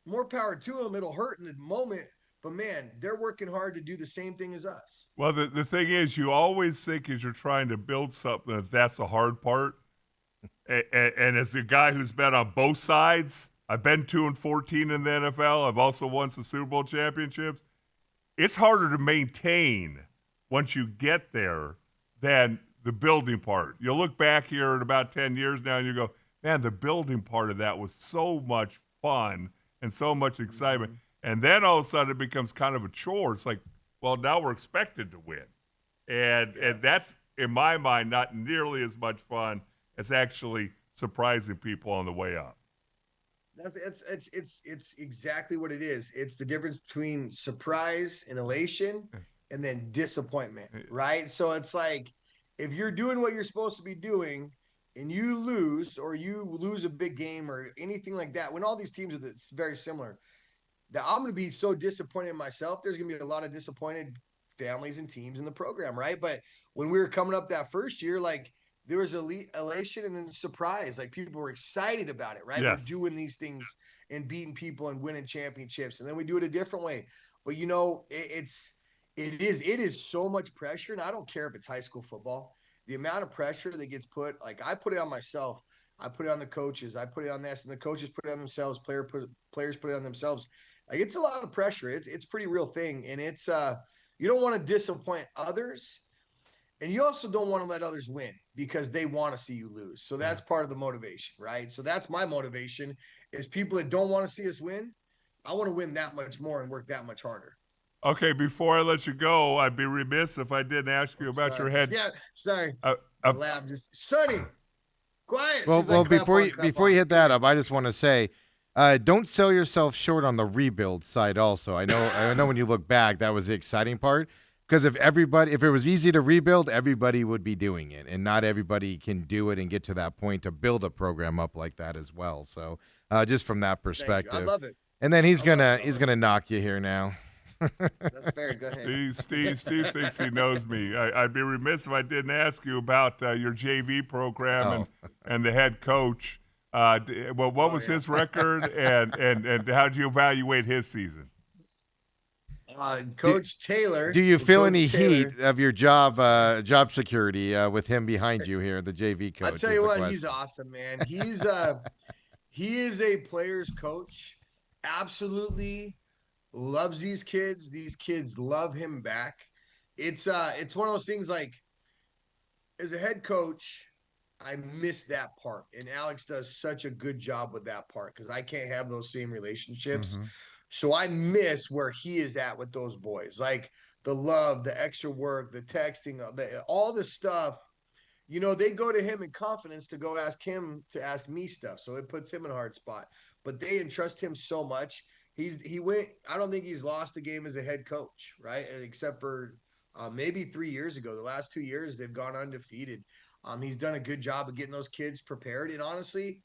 more power to them. It'll hurt in the moment, but man, they're working hard to do the same thing as us.
Well, the thing is, you always think as you're trying to build something that's the hard part. And as a guy who's been on both sides, I've been 2-14 in the NFL. I've also won some Super Bowl championships. It's harder to maintain once you get there than the building part. You'll look back here in about 10 years now and you go, man, the building part of that was so much fun and so much excitement. Mm-hmm. And then all of a sudden it becomes kind of a chore. It's like, well, now we're expected to win. And that's, in my mind, not nearly as much fun as actually surprising people on the way up.
It's exactly what it is. It's the difference between surprise and elation and then disappointment, right? So it's like, if you're doing what you're supposed to be doing and you lose, or you lose a big game or anything like that, when all these teams are very similar, that I'm going to be so disappointed in myself. There's going to be a lot of disappointed families and teams in the program, right? But when we were coming up that first year, like, there was elation and then surprise. Like people were excited about it, right?
Yes.
We're doing these things and beating people and winning championships, and then we do it a different way. But you know, it is so much pressure, and I don't care if it's high school football. The amount of pressure that gets put, like I put it on myself, I put it on the coaches, I put it on this, and the coaches put it on themselves. Players put it on themselves. Like it's a lot of pressure. It's pretty real thing, and it's you don't want to disappoint others. And you also don't want to let others win because they want to see you lose. So that's part of the motivation, right? So that's my motivation is people that don't want to see us win. I want to win that much more and work that much harder.
Okay, before I let you go, I'd be remiss if I didn't ask you about your head.
Yeah, sorry.
Uh,
The lab just Sonny, quiet.
Well,
She's like, clap
before
on,
you
clap
before
on.
you hit that up, I just want to say, don't sell yourself short on the rebuild side. Also, I know when you look back, that was the exciting part. Because if it was easy to rebuild, everybody would be doing it, and not everybody can do it and get to that point to build a program up like that as well. So, just from that
Thank you.
perspective,
I love it.
and then he's
I love
gonna
it.
he's gonna knock you here now.
That's fair. Go ahead.
Steve thinks he knows me. I'd be remiss if I didn't ask you about your JV program and the head coach. What was his record, and how did you evaluate his season?
Coach Taylor.
Do you feel
Coach
any
Taylor,
heat of your job security with him behind you here, the JV coach?
I'll tell
is
you
the
what,
question.
he's awesome, man. He is a player's coach. Absolutely loves these kids. These kids love him back. It's one of those things like as a head coach, I miss that part. And Alex does such a good job with that part because I can't have those same relationships.
Mhm.
So I miss where he is at with those boys. Like the love, the extra work, the texting, all the stuff. You know, they go to him in confidence to go ask him to ask me stuff. So it puts him in a hard spot. But they entrust him so much. I don't think he's lost a game as a head coach, right? Except for maybe 3 years ago. The last 2 years, they've gone undefeated. He's done a good job of getting those kids prepared. And honestly,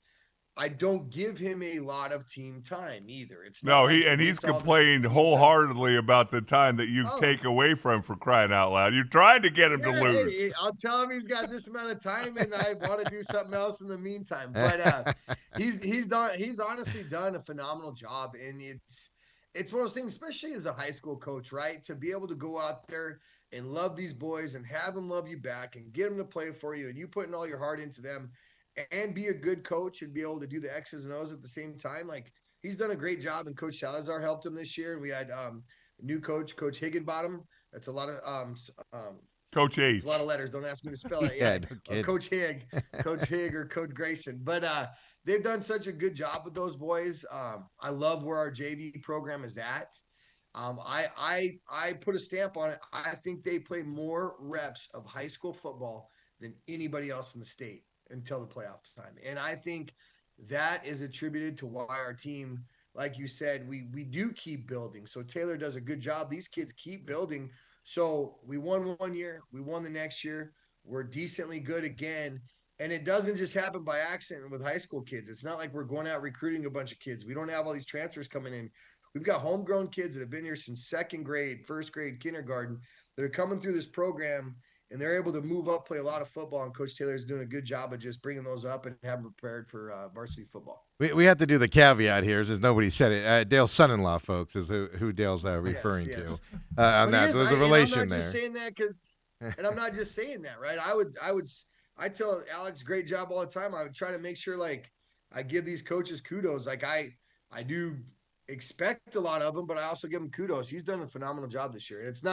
I don't give him a lot of team time either. It's not like he
He's
gets all this
complained
team
wholeheartedly about the time that you
Oh.
take away from for crying out loud. You're trying to get him to
Yeah,
lose.
hey, I'll tell him he's got this amount of time, and I want to do something else in the meantime. But he's honestly done a phenomenal job, and it's one of those things, especially as a high school coach, right? To be able to go out there and love these boys and have them love you back and get them to play for you, and you putting all your heart into them, and be a good coach and be able to do the X's and O's at the same time. Like he's done a great job, and Coach Salazar helped him this year. And we had a new coach, Coach Higginbottom. That's a lot of
Coach H.
it's a lot of letters. Don't ask me to spell it.
Yeah,
Yeah,
no
or
kidding.
Coach Higg, Coach Higg, or Coach Grayson. But they've done such a good job with those boys. I love where our JV program is at. I put a stamp on it. I think they play more reps of high school football than anybody else in the state until the playoff time. And I think that is attributed to why our team, like you said, we do keep building. So Taylor does a good job. These kids keep building. So we won 1 year, we won the next year. We're decently good again. And it doesn't just happen by accident with high school kids. It's not like we're going out recruiting a bunch of kids. We don't have all these transfers coming in. We've got homegrown kids that have been here since second grade, first grade, kindergarten that are coming through this program, and they're able to move up, play a lot of football. And Coach Taylor's doing a good job of just bringing those up and have them prepared for varsity football.
We have to do the caveat here, since nobody said it. Dale's son-in-law, folks, is who Dale's referring
yes.
to on
But
that.
he
So
is-
there's a
and
relation
I'm not
there.
just saying that and I'm not just saying that, right? I tell Alex, great job all the time. I would try to make sure, like, I give these coaches kudos. Like I do expect a lot of them, but I also give him kudos. He's done a phenomenal job this year. And it's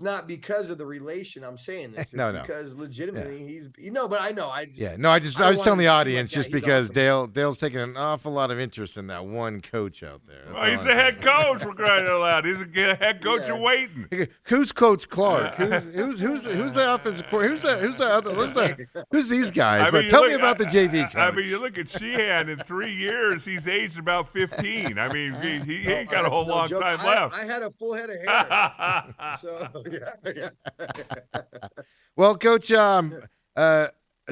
not because of the relation I'm saying this. It's
No.
because legitimately but I know. I
Yeah,
just
no, I
don't
was
want
telling the
it to seem
audience
like
just
that. He's
because
awesome.
Dale's taking an awful lot of interest in that one coach out there. That's
Well,
all
he's
I'm
the head
saying.
coach for crying out loud. He's a head coach
Yeah.
in waiting.
Who's Coach Clark? Who's the offensive coordinator? Who's these guys? But
you
tell
look-
me about the JV coach.
I mean, you look at Sheehan in 3 years, he's aged about 15. I mean, he ain't got a
That's
whole
no
long
joke.
time
I
left.
had a full head of hair. So yeah.
Well, Coach,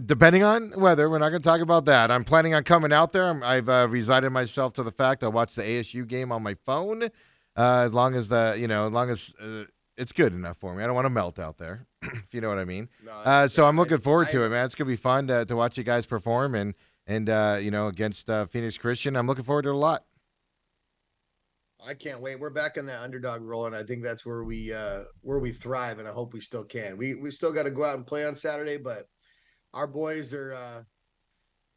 depending on weather, we're not going to talk about that. I'm planning on coming out there. I've resigned myself to the fact I watch the ASU game on my phone, as long as it's good enough for me. I don't want to melt out there, if you know what I mean.
No,
So I'm looking forward to
I-
it, man. It's gonna be fun to watch you guys perform and against Phoenix Christian. I'm looking forward to it a lot.
I can't wait. We're back in that underdog role, and I think that's where we thrive, and I hope we still can. We still got to go out and play on Saturday, but our boys are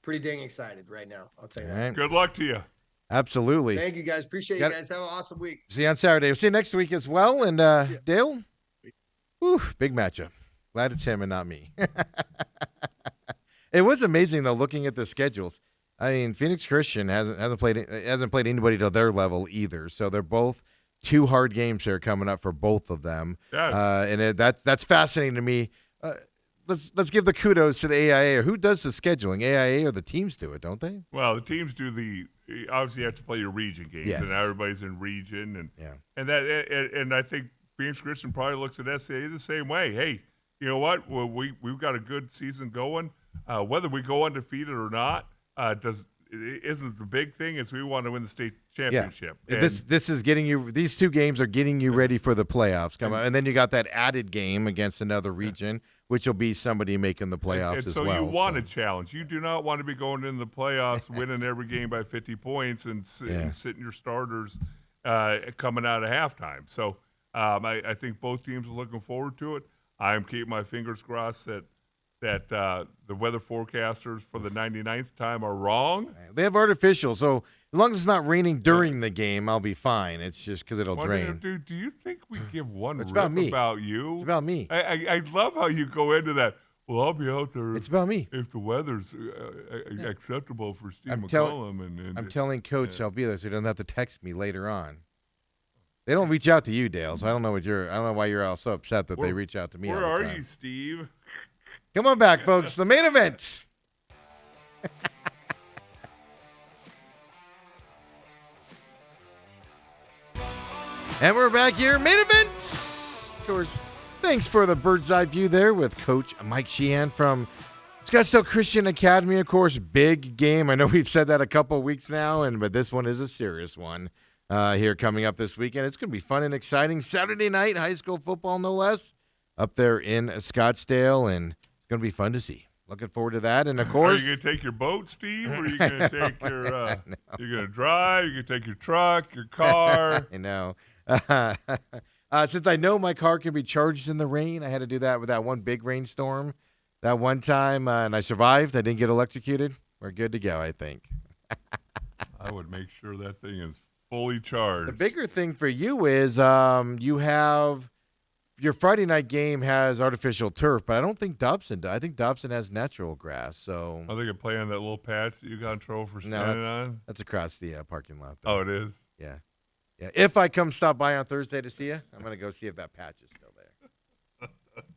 pretty dang excited right now. I'll tell you
All
that.
right.
Good luck to you.
Absolutely.
Thank you guys. Appreciate
Got
you
it.
guys. Have an awesome week.
See you on Saturday. We'll see you next week as well. And Dale, whew, big matchup. Glad it's him and not me. It was amazing though, looking at the schedules. I mean, Phoenix Christian hasn't played anybody to their level either. So they're both two hard games here coming up for both of them.
Yeah.
That's fascinating to me. Let's give the kudos to the AIA. Who does the scheduling? AIA or the teams do it, don't they?
Well, the teams do obviously you have to play your region games,
Yes.
and everybody's in region,
Yeah.
and I think Phoenix Christian probably looks at SCA the same way. Hey, you know what? Well, we've got a good season going. Whether we go undefeated or not, isn't the big thing. Is we want to win the state championship.
Yeah.
And-
This is getting you. These two games are getting you ready for the playoffs. Come on, and then you got that added game against another region, which will be somebody making the playoffs
and
as
so
well.
you want a challenge. You do not want to be going into the playoffs, winning every game by 50 points, and sitting your starters coming out of halftime. So I think both teams are looking forward to it. I'm keeping my fingers crossed that the weather forecasters for the 99th time are wrong.
They have artificial, so as long as it's not raining during the game, I'll be fine. It's just because it'll drain.
Dude, do you think we give one
It's
rip
about me.
about you?
It's about me.
I love how you go into that. Well, I'll be out there
It's about me.
if the weather's acceptable for Steve
I'm
McCollum. And
I'm telling Coach I'll be there, so he doesn't have to text me later on. They don't reach out to you, Dale. So I don't know why you're all so upset that they
Where-
reach out to me.
where
all the
are
time.
you, Steve?
Come on back, folks. The main event. And we're back here. Main events. Of course, thanks for the bird's eye view there with Coach Mike Sheehan from Scottsdale Christian Academy. Of course, big game. I know we've said that a couple of weeks now, but this one is a serious one here coming up this weekend. It's going to be fun and exciting. Saturday night, high school football, no less, up there in Scottsdale, and it's going to be fun to see. Looking forward to that. And, of
Are
course,
you going to take your boat, Steve? Or are you going to take your, you're going to drive? You're going to take your truck, your car?
I know. Since I know my car can be charged in the rain, I had to do that with that one big rainstorm that one time, and I survived. I didn't get electrocuted. We're good to go, I think.
I would make sure that thing is fully charged.
The bigger thing for you is you have your Friday night game has artificial turf, but I don't think Dobson does. I think Dobson has natural grass. So
Are they going to play on that little patch that you got in trouble for
No,
standing on?
that's across the parking lot. Though.
Oh, it is?
Yeah. Yeah. If I come stop by on Thursday to see you, I'm going to go see if that patch is still there.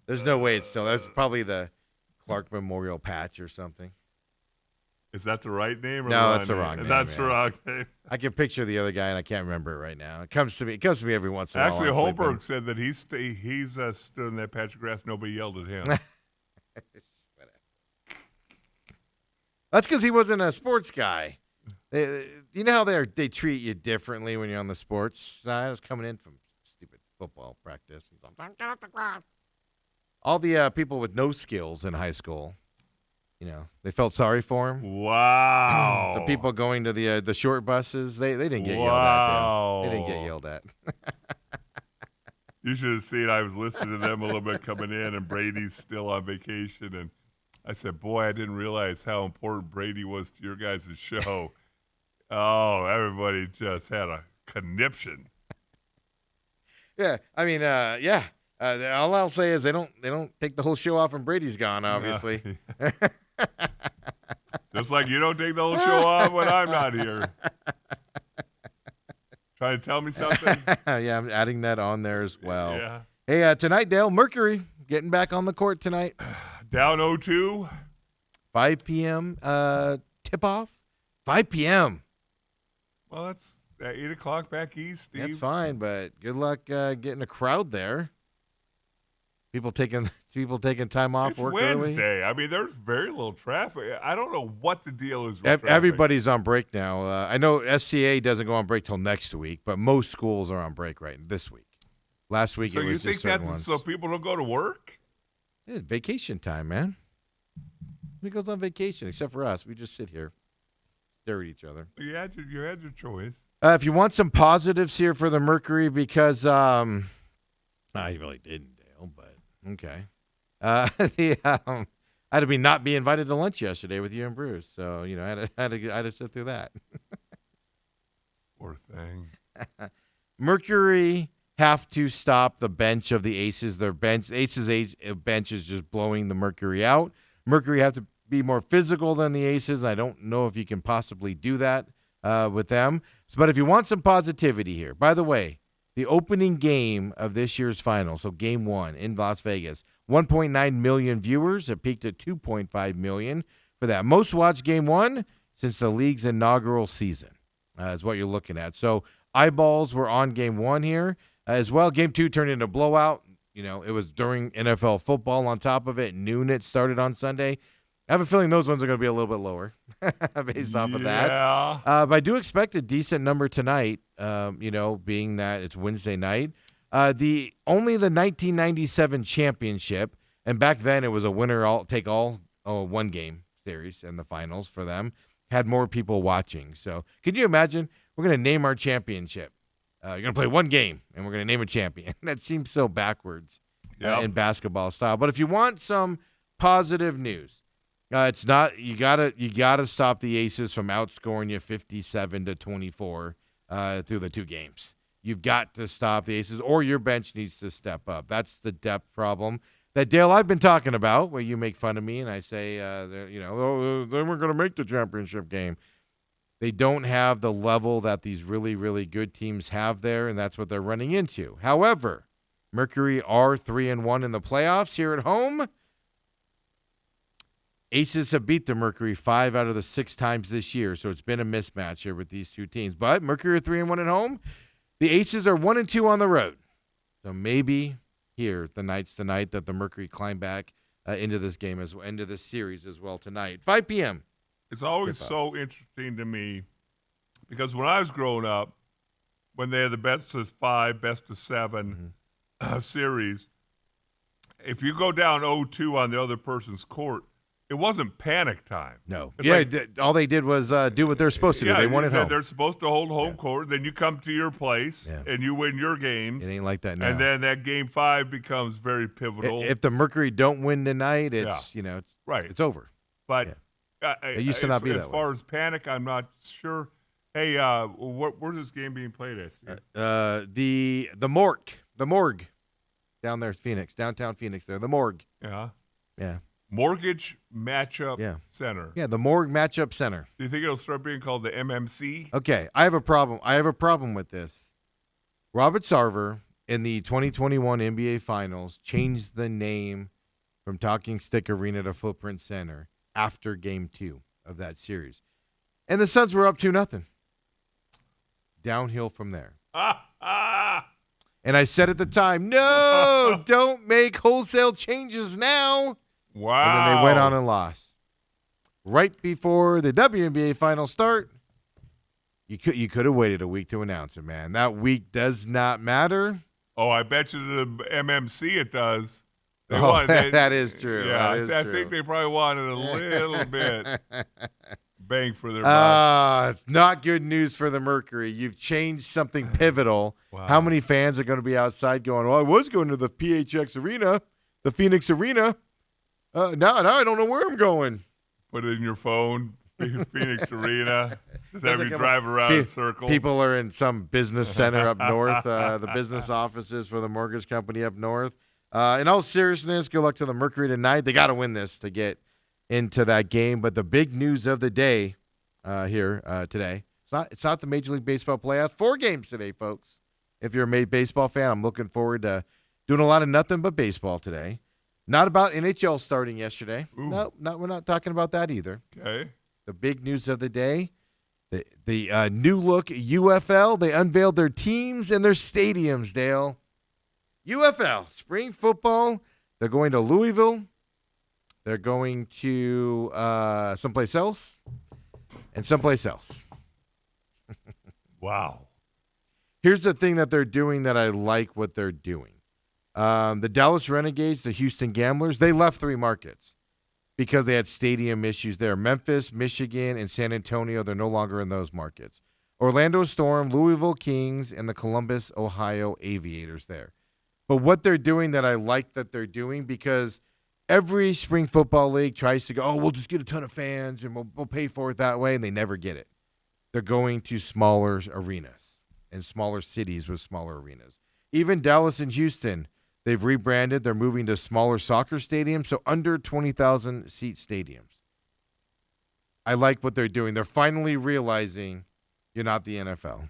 There's no way it's still there. That's probably the Clark Memorial patch or something.
Is that the right name? Or
No,
the
that's the
name?
wrong name,
That's the
yeah.
wrong name.
I can picture the other guy, and I can't remember it right now. It comes to me every once in a while.
Actually,
I'm sleeping.
Holberg said that he's stood in that patch of grass. Nobody yelled at him.
That's because he wasn't a sports guy. You know how they treat you differently when you're on the sports side? I was coming in from stupid football practice. He's like, "Get off the grass." All the people with no skills in high school, they felt sorry for him.
Wow.
The people going to the short buses, they didn't get yelled at.
Wow.
They didn't get yelled at.
You should have seen. I was listening to them a little bit coming in, and Brady's still on vacation. And I said, "Boy, I didn't realize how important Brady was to your guys' show." Oh, everybody just had a conniption.
Yeah, I mean, yeah. All I'll say is they don't take the whole show off when Brady's gone. Obviously,
Just like you don't take the whole show off when I'm not here. Trying to tell me something?
yeah, I'm adding that on there as well.
Yeah.
Hey, tonight, Dale, Mercury getting back on the court tonight.
Down 0-2.
5 p.m. Tip off. 5 p.m.
Well, that's at 8 o'clock back east, Steve.
That's fine, but good luck getting a crowd there. People taking time off
It's
work early.
Wednesday. I mean, there's very little traffic. I don't know what the deal is with traffic.
Everybody's on break now. I know SCA doesn't go on break till next week, but most schools are on break this week. Last week
So
it
you
was
think
just certain
that's
ones.
so people don't go to work?
It's vacation time, man. Who goes on vacation except for us? We just sit here, stare at each other.
You had your choice.
If you want some positives here for the Mercury, because I really didn't, Dale, but okay. I had to not be invited to lunch yesterday with you and Bruce, so I had to sit through that.
Poor thing.
Mercury have to stop the bench of the Aces. Their bench is just blowing the Mercury out. Mercury have to be more physical than the Aces. I don't know if you can possibly do that with them. But if you want some positivity here, by the way, the opening game of this year's final, so game 1 in Las Vegas, 1.9 million viewers. It peaked at 2.5 million for that most watched game 1 since the league's inaugural season is what you're looking at. So eyeballs were on game 1 here as well. Game 2 turned into a blowout. It was during NFL football on top of it. Noon it started on Sunday. I have a feeling those ones are going to be a little bit lower based off of that.
Yeah.
But I do expect a decent number tonight, being that it's Wednesday night. The 1997 championship, and back then it was a winner-take-all one-game series in the finals for them, had more people watching. So can you imagine? We're going to name our championship. You're going to play one game, and we're going to name a champion. That seems so backwards in basketball style. But if you want some positive news, it's not you gotta stop the Aces from outscoring you 57-24 through the 2 games. You've got to stop the Aces, or your bench needs to step up. That's the depth problem that, Dale, I've been talking about, where you make fun of me and I say, they weren't going to make the championship game. They don't have the level that these really, really good teams have there, and that's what they're running into. However, Mercury are 3-1 in the playoffs here at home. Aces have beat the Mercury 5 out of the 6 times this year, so it's been a mismatch here with these two teams. But Mercury are 3-1 at home. The Aces are 1-2 on the road. So maybe here tonight's the night that the Mercury climb back into this game into this series as well tonight. 5 p.m.
It's always so interesting to me because when I was growing up, when they had the best of 5, best of 7 series, if you go down 0-2 on the other person's court, it wasn't panic time.
No.
It's
all they did was do what they're supposed to do. They won at home.
They're supposed to hold home court. Then you come to your place and you win your games.
It ain't like that now.
And then that game 5 becomes very pivotal.
If the Mercury don't win tonight, it's it's over.
But
it used to not be that way.
As far as panic, I'm not sure. Hey, where's this game being played at, Steve?
The Morgue down there, Phoenix, downtown Phoenix. There, the Morgue. Yeah.
Mortgage Matchup Center.
Yeah, the Morgue Matchup Center.
Do you think it'll start being called the MMC?
Okay, I have a problem with this. Robert Sarver in the 2021 NBA Finals changed the name from Talking Stick Arena to Footprint Center after Game 2 of that series. And the Suns were up 2-0. Downhill from there. And I said at the time, no, don't make wholesale changes now.
Wow.
And then they went on and lost. Right before the WNBA Finals start, you could have waited a week to announce it, man. That week does not matter.
Oh, I bet you the MMC it does.
That is true.
Yeah,
that is
I
true.
think they probably wanted a little bit bang for their buck.
It's not good news for the Mercury. You've changed something pivotal.
Wow.
How many fans are going to be outside going, well, I was going to the PHX Arena, the Phoenix Arena. Now I don't know where I'm going.
Put it in your phone, Phoenix Arena. Just have you drive around in a circle.
People are in some business center up north, the business offices for the mortgage company up north. In all seriousness, good luck to the Mercury tonight. They got to win this to get into that game. But the big news of the day here today, it's not the Major League Baseball playoffs. 4 games today, folks. If you're a baseball fan, I'm looking forward to doing a lot of nothing but baseball today. Not about NHL starting yesterday. No, we're not talking about that either.
Okay.
The big news of the day, the new look UFL. They unveiled their teams and their stadiums, Dale. UFL, spring football. They're going to Louisville. They're going to someplace else and someplace else.
Wow.
Here's the thing that they're doing that I like what they're doing. The Dallas Renegades, the Houston Gamblers, they left 3 markets because they had stadium issues there. Memphis, Michigan, and San Antonio, they're no longer in those markets. Orlando Storm, Louisville Kings, and the Columbus, Ohio Aviators there. But what they're doing that I like that they're doing, because every spring football league tries to go, oh, we'll just get a ton of fans and we'll pay for it that way, and they never get it. They're going to smaller arenas and smaller cities with smaller arenas. Even Dallas and Houston, they've rebranded. They're moving to smaller soccer stadiums, so under 20,000 seat stadiums. I like what they're doing. They're finally realizing you're not the NFL.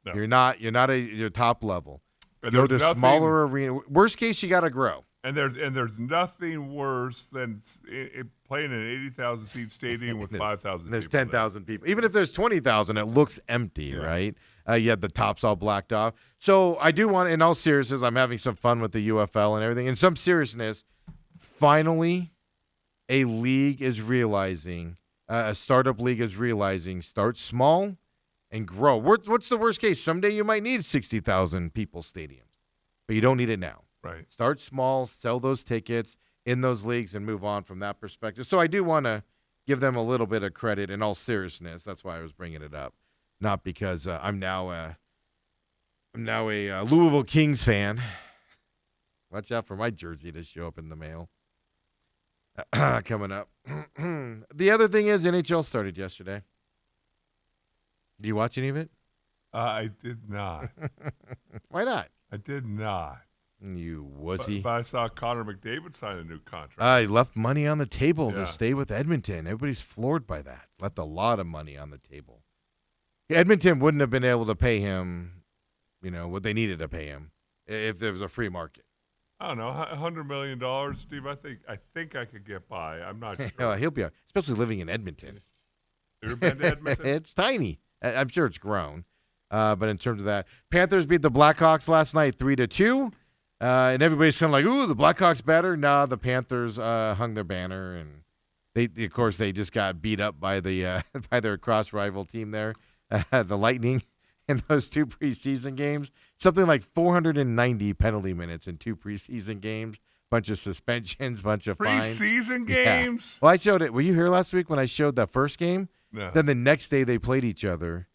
No.
You're not your top level.
And
Go
there's
to
nothing-
smaller arena. Worst case, you got to grow.
And there's nothing worse than playing an 80,000 seat stadium with 5,000.
There's
people there.
10,000 people. Even if there's 20,000, it looks empty, right? You have the tops all blacked off. So I do want, in all seriousness, I'm having some fun with the UFL and everything. In some seriousness, finally, a league is realizing, a startup league is realizing, start small and grow. What's the worst case? Someday you might need 60,000 people stadiums, but you don't need it now.
Right.
Start small, sell those tickets in those leagues, and move on from that perspective. So I do want to give them a little bit of credit in all seriousness. That's why I was bringing it up, not because I'm now a Louisville Kings fan. Watch out for my jersey to show up in the mail. Coming up. The other thing is NHL started yesterday. Did you watch any of it?
I did not.
Why not?
I did not.
You wussy.
But I saw Connor McDavid sign a new contract.
He left money on the table
Yeah.
to stay with Edmonton. Everybody's floored by that. Left a lot of money on the table. Edmonton wouldn't have been able to pay him, what they needed to pay him if there was a free market.
I don't know, $100 million, Steve. I think I could get by. I'm not sure.
He'll be, especially living in Edmonton.
You ever been to Edmonton?
It's tiny. I'm sure it's grown. But in terms of that, Panthers beat the Blackhawks last night 3-2. And everybody's kind of like, ooh, the Blackhawks better. No, the Panthers hung their banner, and they just got beat up by by their cross rival team there, the Lightning, in those 2 preseason games. Something like 490 penalty minutes in 2 preseason games. Bunch of suspensions, bunch of fines.
Preseason
Yeah.
games?
Well, I showed it. Were you here last week when I showed that first game?
No.
Then the next day they played each other,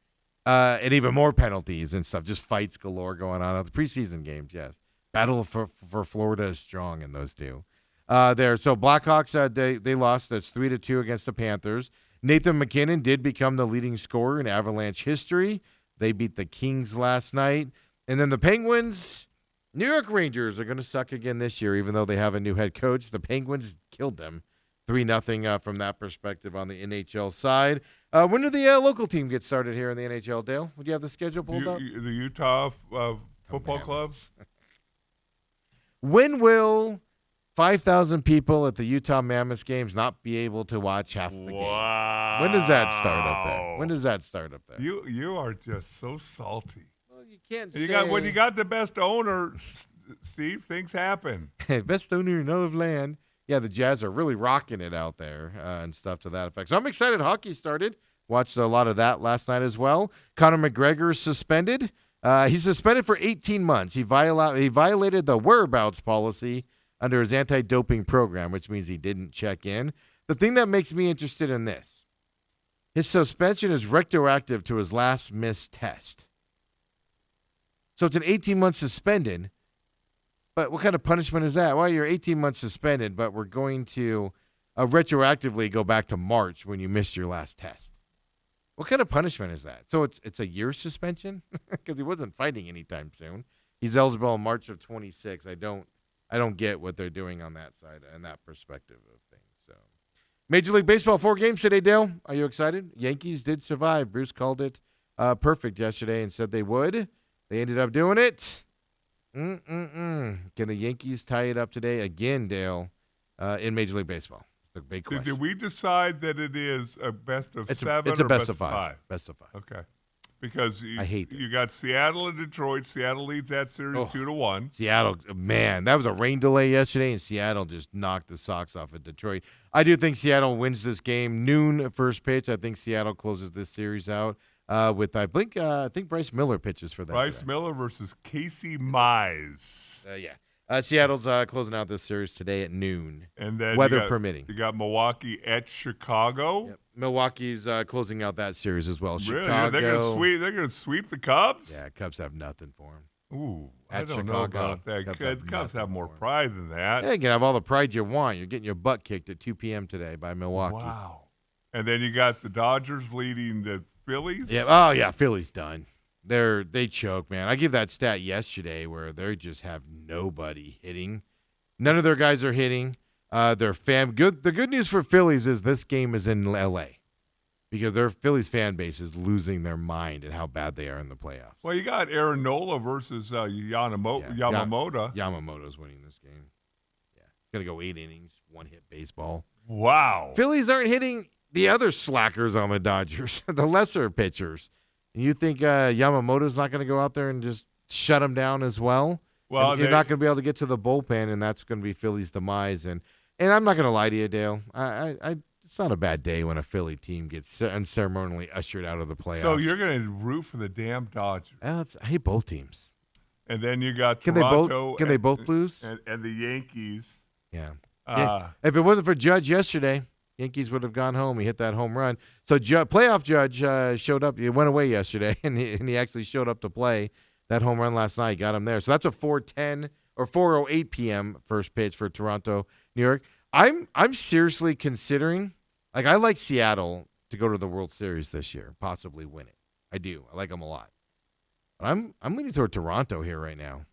and even more penalties and stuff. Just fights galore going on. The preseason games, yes. Battle for Florida is strong in those 2. There. So Blackhawks, they lost. That's 3-2 against the Panthers. Nathan McKinnon did become the leading scorer in Avalanche history. They beat the Kings last night. And then the Penguins, New York Rangers are going to suck again this year, even though they have a new head coach. The Penguins killed them 3-0 from that perspective on the NHL side. When did the local team get started here in the NHL, Dale? Would you have the schedule pulled up?
The Utah football clubs?
When will 5,000 people at the Utah Mammoths games not be able to watch half the game?
Wow.
When does that start up there?
You are just so salty.
Well, you can't
When you got the best owner, Steve, things happen.
best owner in all of land. Yeah, the Jazz are really rocking it out there and stuff to that effect. So I'm excited hockey started. Watched a lot of that last night as well. Conor McGregor is suspended. He's suspended for 18 months. He violated the whereabouts policy under his anti-doping program, which means he didn't check in. The thing that makes me interested in this, his suspension is retroactive to his last missed test. So it's an 18-month suspended. But what kind of punishment is that? Well, you're 18 months suspended, but we're going to retroactively go back to March when you missed your last test. What kind of punishment is that? So it's a year suspension because he wasn't fighting anytime soon. He's eligible in March of 26. I don't get what they're doing on that side and that perspective of things. So, Major League Baseball, 4 games today, Dale. Are you excited? Yankees did survive. Bruce called it perfect yesterday and said they would. They ended up doing it. Can the Yankees tie it up today again, Dale, in Major League Baseball? The big question.
Did we decide that it is a best of
It's
7
a
or
best of 5. Best of 5.
Okay. Because
I hate this.
you got Seattle and Detroit. Seattle leads that series 2-1.
Seattle, man, that was a rain delay yesterday, and Seattle just knocked the socks off of Detroit. I do think Seattle wins this game. Noon first pitch. I think Seattle closes this series out. with I think Bryce Miller pitches for them.
Bryce
today.
Miller versus Casey Mize.
Seattle's closing out this series today at noon,
And then
weather
you got,
permitting.
You got Milwaukee at Chicago.
Yep. Milwaukee's closing out that series as well.
Really?
Chicago,
They're gonna sweep the Cubs?
Yeah, Cubs have nothing for them.
Ooh, I
At
don't know
Chicago,
about that.
Cubs
Cubs,
have
Cubs have
nothing
more
for 'em.
pride than that.
Yeah, you can have all the pride you want. You're getting your butt kicked at 2 p.m. today by Milwaukee.
Wow. And then you got the Dodgers leading the Phillies.
Yeah. Oh yeah, Philly's done. They choke, man. I give that stat yesterday where they just have nobody hitting. None of their guys are hitting. Their the good news for Phillies is this game is in L.A. because their Phillies fan base is losing their mind at how bad they are in the playoffs.
Well, you got Aaron Nola versus Yamamoto.
Yamamoto's winning this game. Yeah, it's gonna go 8 innings, 1-hit baseball.
Wow.
Phillies aren't hitting the other slackers on the Dodgers, the lesser pitchers. And you think Yamamoto's not going to go out there and just shut them down as well?
Well,
And you're not going to be able to get to the bullpen, and that's going to be Philly's demise. And I'm not going to lie to you, Dale. It's not a bad day when a Philly team gets unceremonially ushered out of the playoffs.
So you're going to root for the damn Dodgers.
I hate both teams.
And then you got
Can
Toronto.
they both lose?
And the Yankees.
Yeah.
Uh,
If it wasn't for Judge yesterday, Yankees would have gone home. He hit that home run. So playoff Judge showed up. He went away yesterday, and he actually showed up to play. That home run last night got him there. So that's a 4:10 or 4:08 p.m. first pitch for Toronto, New York. I'm seriously considering. Like, I like Seattle to go to the World Series this year, possibly win it. I do. I like them a lot. But I'm leaning toward Toronto here right now.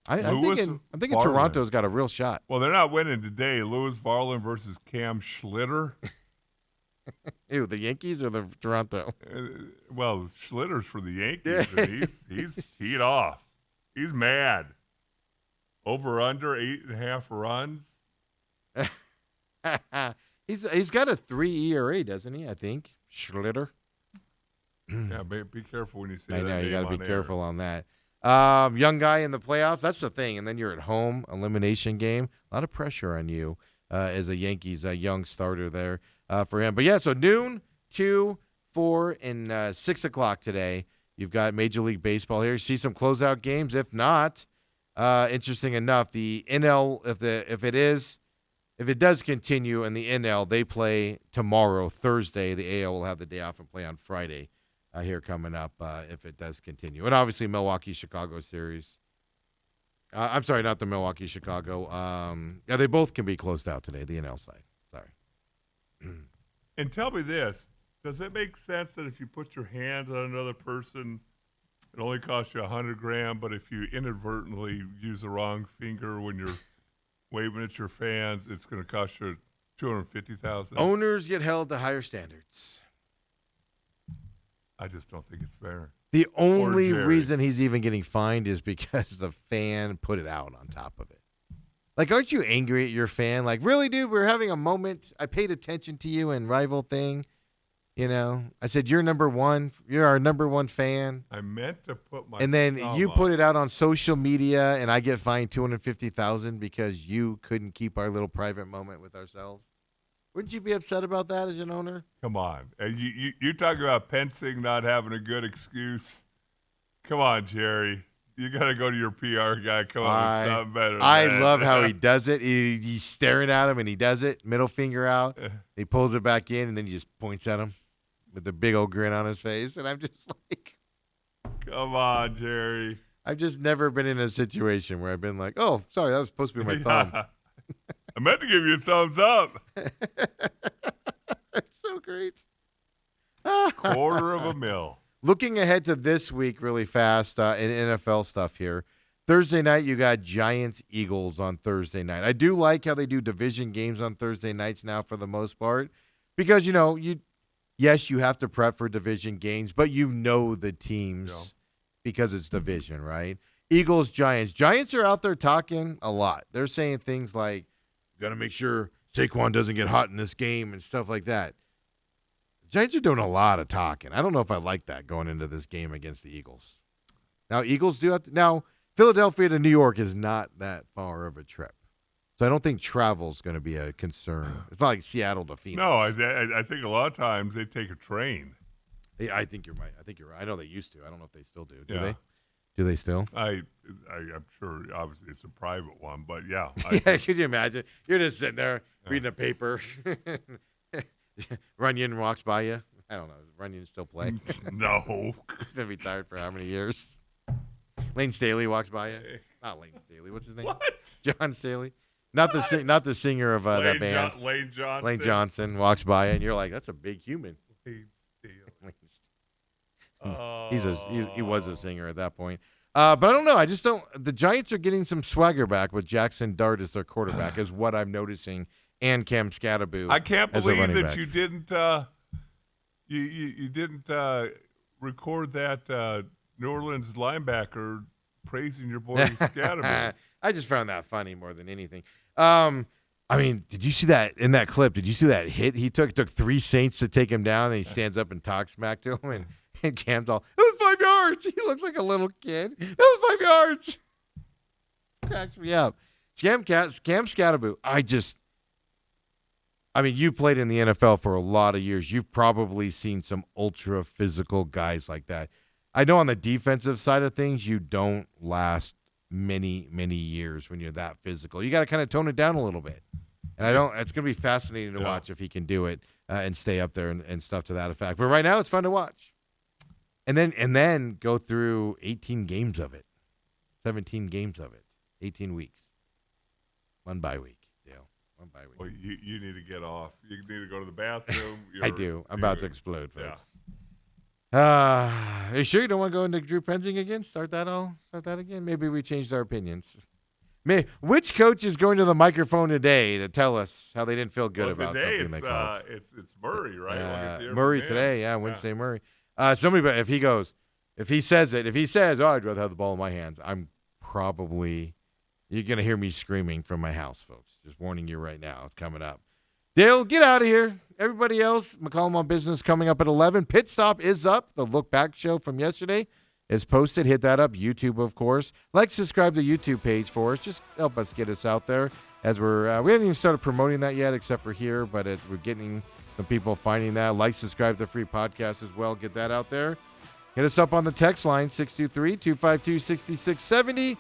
I'm thinking
Varland.
Toronto's got a real shot.
well, they're not winning today. Lewis Varland versus Cam Schlitter.
Ew, the Yankees or the Toronto?
Well, Schlitter's for the Yankees, and he's teed off. He's mad. Over under 8.5 runs.
He's got a 3 ERA, doesn't he? I think Schlitter.
Yeah, be careful when you say
I
that.
know you
got
got to be careful on that. Young guy in the playoffs. That's the thing. And then you're at home, elimination game. A lot of pressure on you as a Yankees young starter there for him. But yeah, so noon, 2, 4, and 6 o'clock today. You've got Major League Baseball here. You see some closeout games. If not, interesting enough, the NL, if it does continue in the NL, they play tomorrow, Thursday. The AL will have the day off and play on Friday here coming up if it does continue. And obviously Milwaukee-Chicago series. I'm sorry, not the Milwaukee-Chicago. Yeah, they both can be closed out today, the NL side. Sorry.
And tell me this. Does it make sense that if you put your hand on another person, it only costs you $100,000, but if you inadvertently use the wrong finger when you're waving at your fans, it's going to cost you $250,000?
Owners get held to higher standards.
I just don't think it's fair.
The only
Jerry.
reason he's even getting fined is because the fan put it out on top of it. Like, aren't you angry at your fan? Like, really, dude, we're having a moment. I paid attention to you in rival thing. You know, I said, you're number one. You're our number one fan.
I meant to put my
And then
thumb
you
up.
put it out on social media, and I get fined $250,000 because you couldn't keep our little private moment with ourselves. Wouldn't you be upset about that as an owner?
Come on. And you talk about Pensing not having a good excuse. Come on, Jerry. You got to go to your PR guy. Come on with something better than
I
that.
love how he does it. He's staring at him, and he does it, middle finger out. He pulls it back in, and then he just points at him with a big old grin on his face. And I'm just like,
Come on, Jerry.
I've just never been in a situation where I've been like, oh, sorry, that was supposed to be my thumb.
I meant to give you a thumbs up.
That's so great.
$250,000.
Looking ahead to this week really fast in NFL stuff here. Thursday night, you got Giants-Eagles on Thursday night. I do like how they do division games on Thursday nights now for the most part because, yes, you have to prep for division games, but you know the teams because it's division, right? Eagles-Giants. Giants are out there talking a lot. They're saying things like, got to make sure Saquon doesn't get hot in this game and stuff like that. Giants are doing a lot of talking. I don't know if I like that going into this game against the Eagles. Now, Eagles do have to. Now, Philadelphia to New York is not that far of a trip. So I don't think travel is going to be a concern. It's not like Seattle to Phoenix.
No, I think a lot of times they take a train.
I think you're right. I think you're right. I know they used to. I don't know if they still do. Do
Yeah.
they? Do they still?
I'm sure. Obviously, it's a private one, but yeah.
Yeah, could you imagine? You're just sitting there reading a paper. Runyon walks by you. I don't know. Does Runyon still play?
No.
He's been retired for how many years? Lane Staley walks by you. Not Lane Staley. What's his name?
What?
John Staley. Not the singer of that band.
Lane Johnson.
Lane Johnson walks by you, and you're like, that's a big human.
Lane Staley.
Lane Staley.
Oh.
He was a singer at that point. But I don't know. I just don't. The Giants are getting some swagger back with Jackson Dart as their quarterback, is what I'm noticing, and Cam Scatteraboo.
I can't
as their
believe
running
that
back.
you didn't you didn't record that New Orleans linebacker praising your boy Scatterman.
I just found that funny more than anything. I mean, did you see that in that clip? Did you see that hit he took? It took 3 Saints to take him down, and he stands up and talks smack to him, and Cam's all, "It was 5 yards." He looks like a little kid. "It was 5 yards." Cracks me up. Cam Scatteraboo. I mean, you played in the NFL for a lot of years. You've probably seen some ultra physical guys like that. I know on the defensive side of things, you don't last many, many years when you're that physical. You got to kind of tone it down a little bit. And it's going to be fascinating to watch if he can do it and stay up there and stuff to that effect. But right now, it's fun to watch. And then go through 18 games of it, 17 games of it, 18 weeks, 1 bye week. Dale, 1 bye week.
Well, you need to get off. You need to go to the bathroom.
I do. I'm about to explode, folks. Are you sure you don't want to go into Drew Penzing again? Start that again? Maybe we changed our opinions. Which coach is going to the microphone today to tell us how they didn't feel good about
today
something they called?
it's Murray, right?
Murray today, Wednesday Murray. Somebody, if he says, "Oh, I'd rather have the ball in my hands," you're going to hear me screaming from my house, folks. Just warning you right now. It's coming up. Dale, get out of here. Everybody else, McCollum on Business coming up at 11. Pit Stop is up. The Look Back show from yesterday is posted. Hit that up. YouTube, of course. Subscribe to the YouTube page for us. Just help us get us out there. As we haven't even started promoting that yet, except for here, but we're getting some people finding that. Subscribe to the free podcast as well. Get that out there. Hit us up on the text line, 623-252-6670.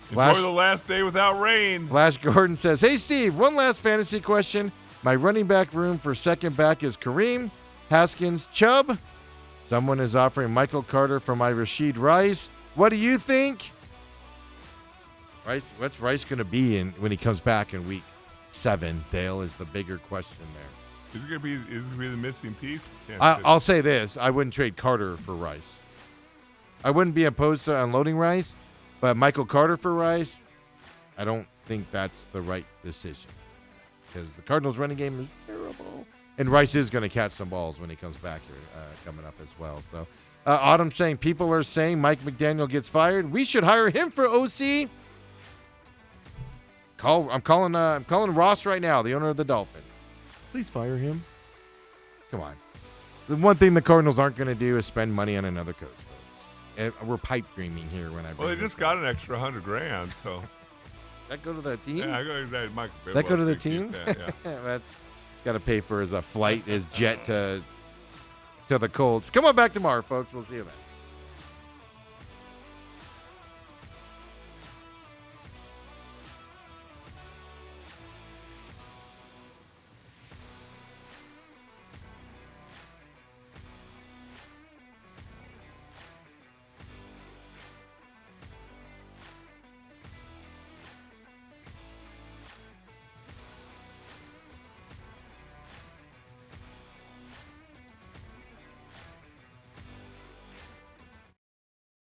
Enjoy the last day without rain.
Flash Gordon says, "Hey, Steve, one last fantasy question. My running back room for second back is Kareem, Haskins, Chubb. Someone is offering Michael Carter for my Rashid Rice. What do you think?" Rice, what's Rice going to be when he comes back in week 7? Dale, is the bigger question there.
Is it going to be the missing piece?
I'll say this. I wouldn't trade Carter for Rice. I wouldn't be opposed to unloading Rice, but Michael Carter for Rice, I don't think that's the right decision because the Cardinals' running game is terrible. And Rice is going to catch some balls when he comes back here coming up as well. So, Autumn saying people are saying Mike McDaniel gets fired. We should hire him for OC. I'm calling Ross right now, the owner of the Dolphins. Please fire him. Come on. The one thing the Cardinals aren't going to do is spend money on another coach, folks. We're pipe dreaming here when I.
Well, they just got an extra $100,000, so.
That go to the team?
Yeah, that
go to the team?
That, yeah.
That's got to pay for his flight, his jet to the Colts. Come on back tomorrow, folks. We'll see you then.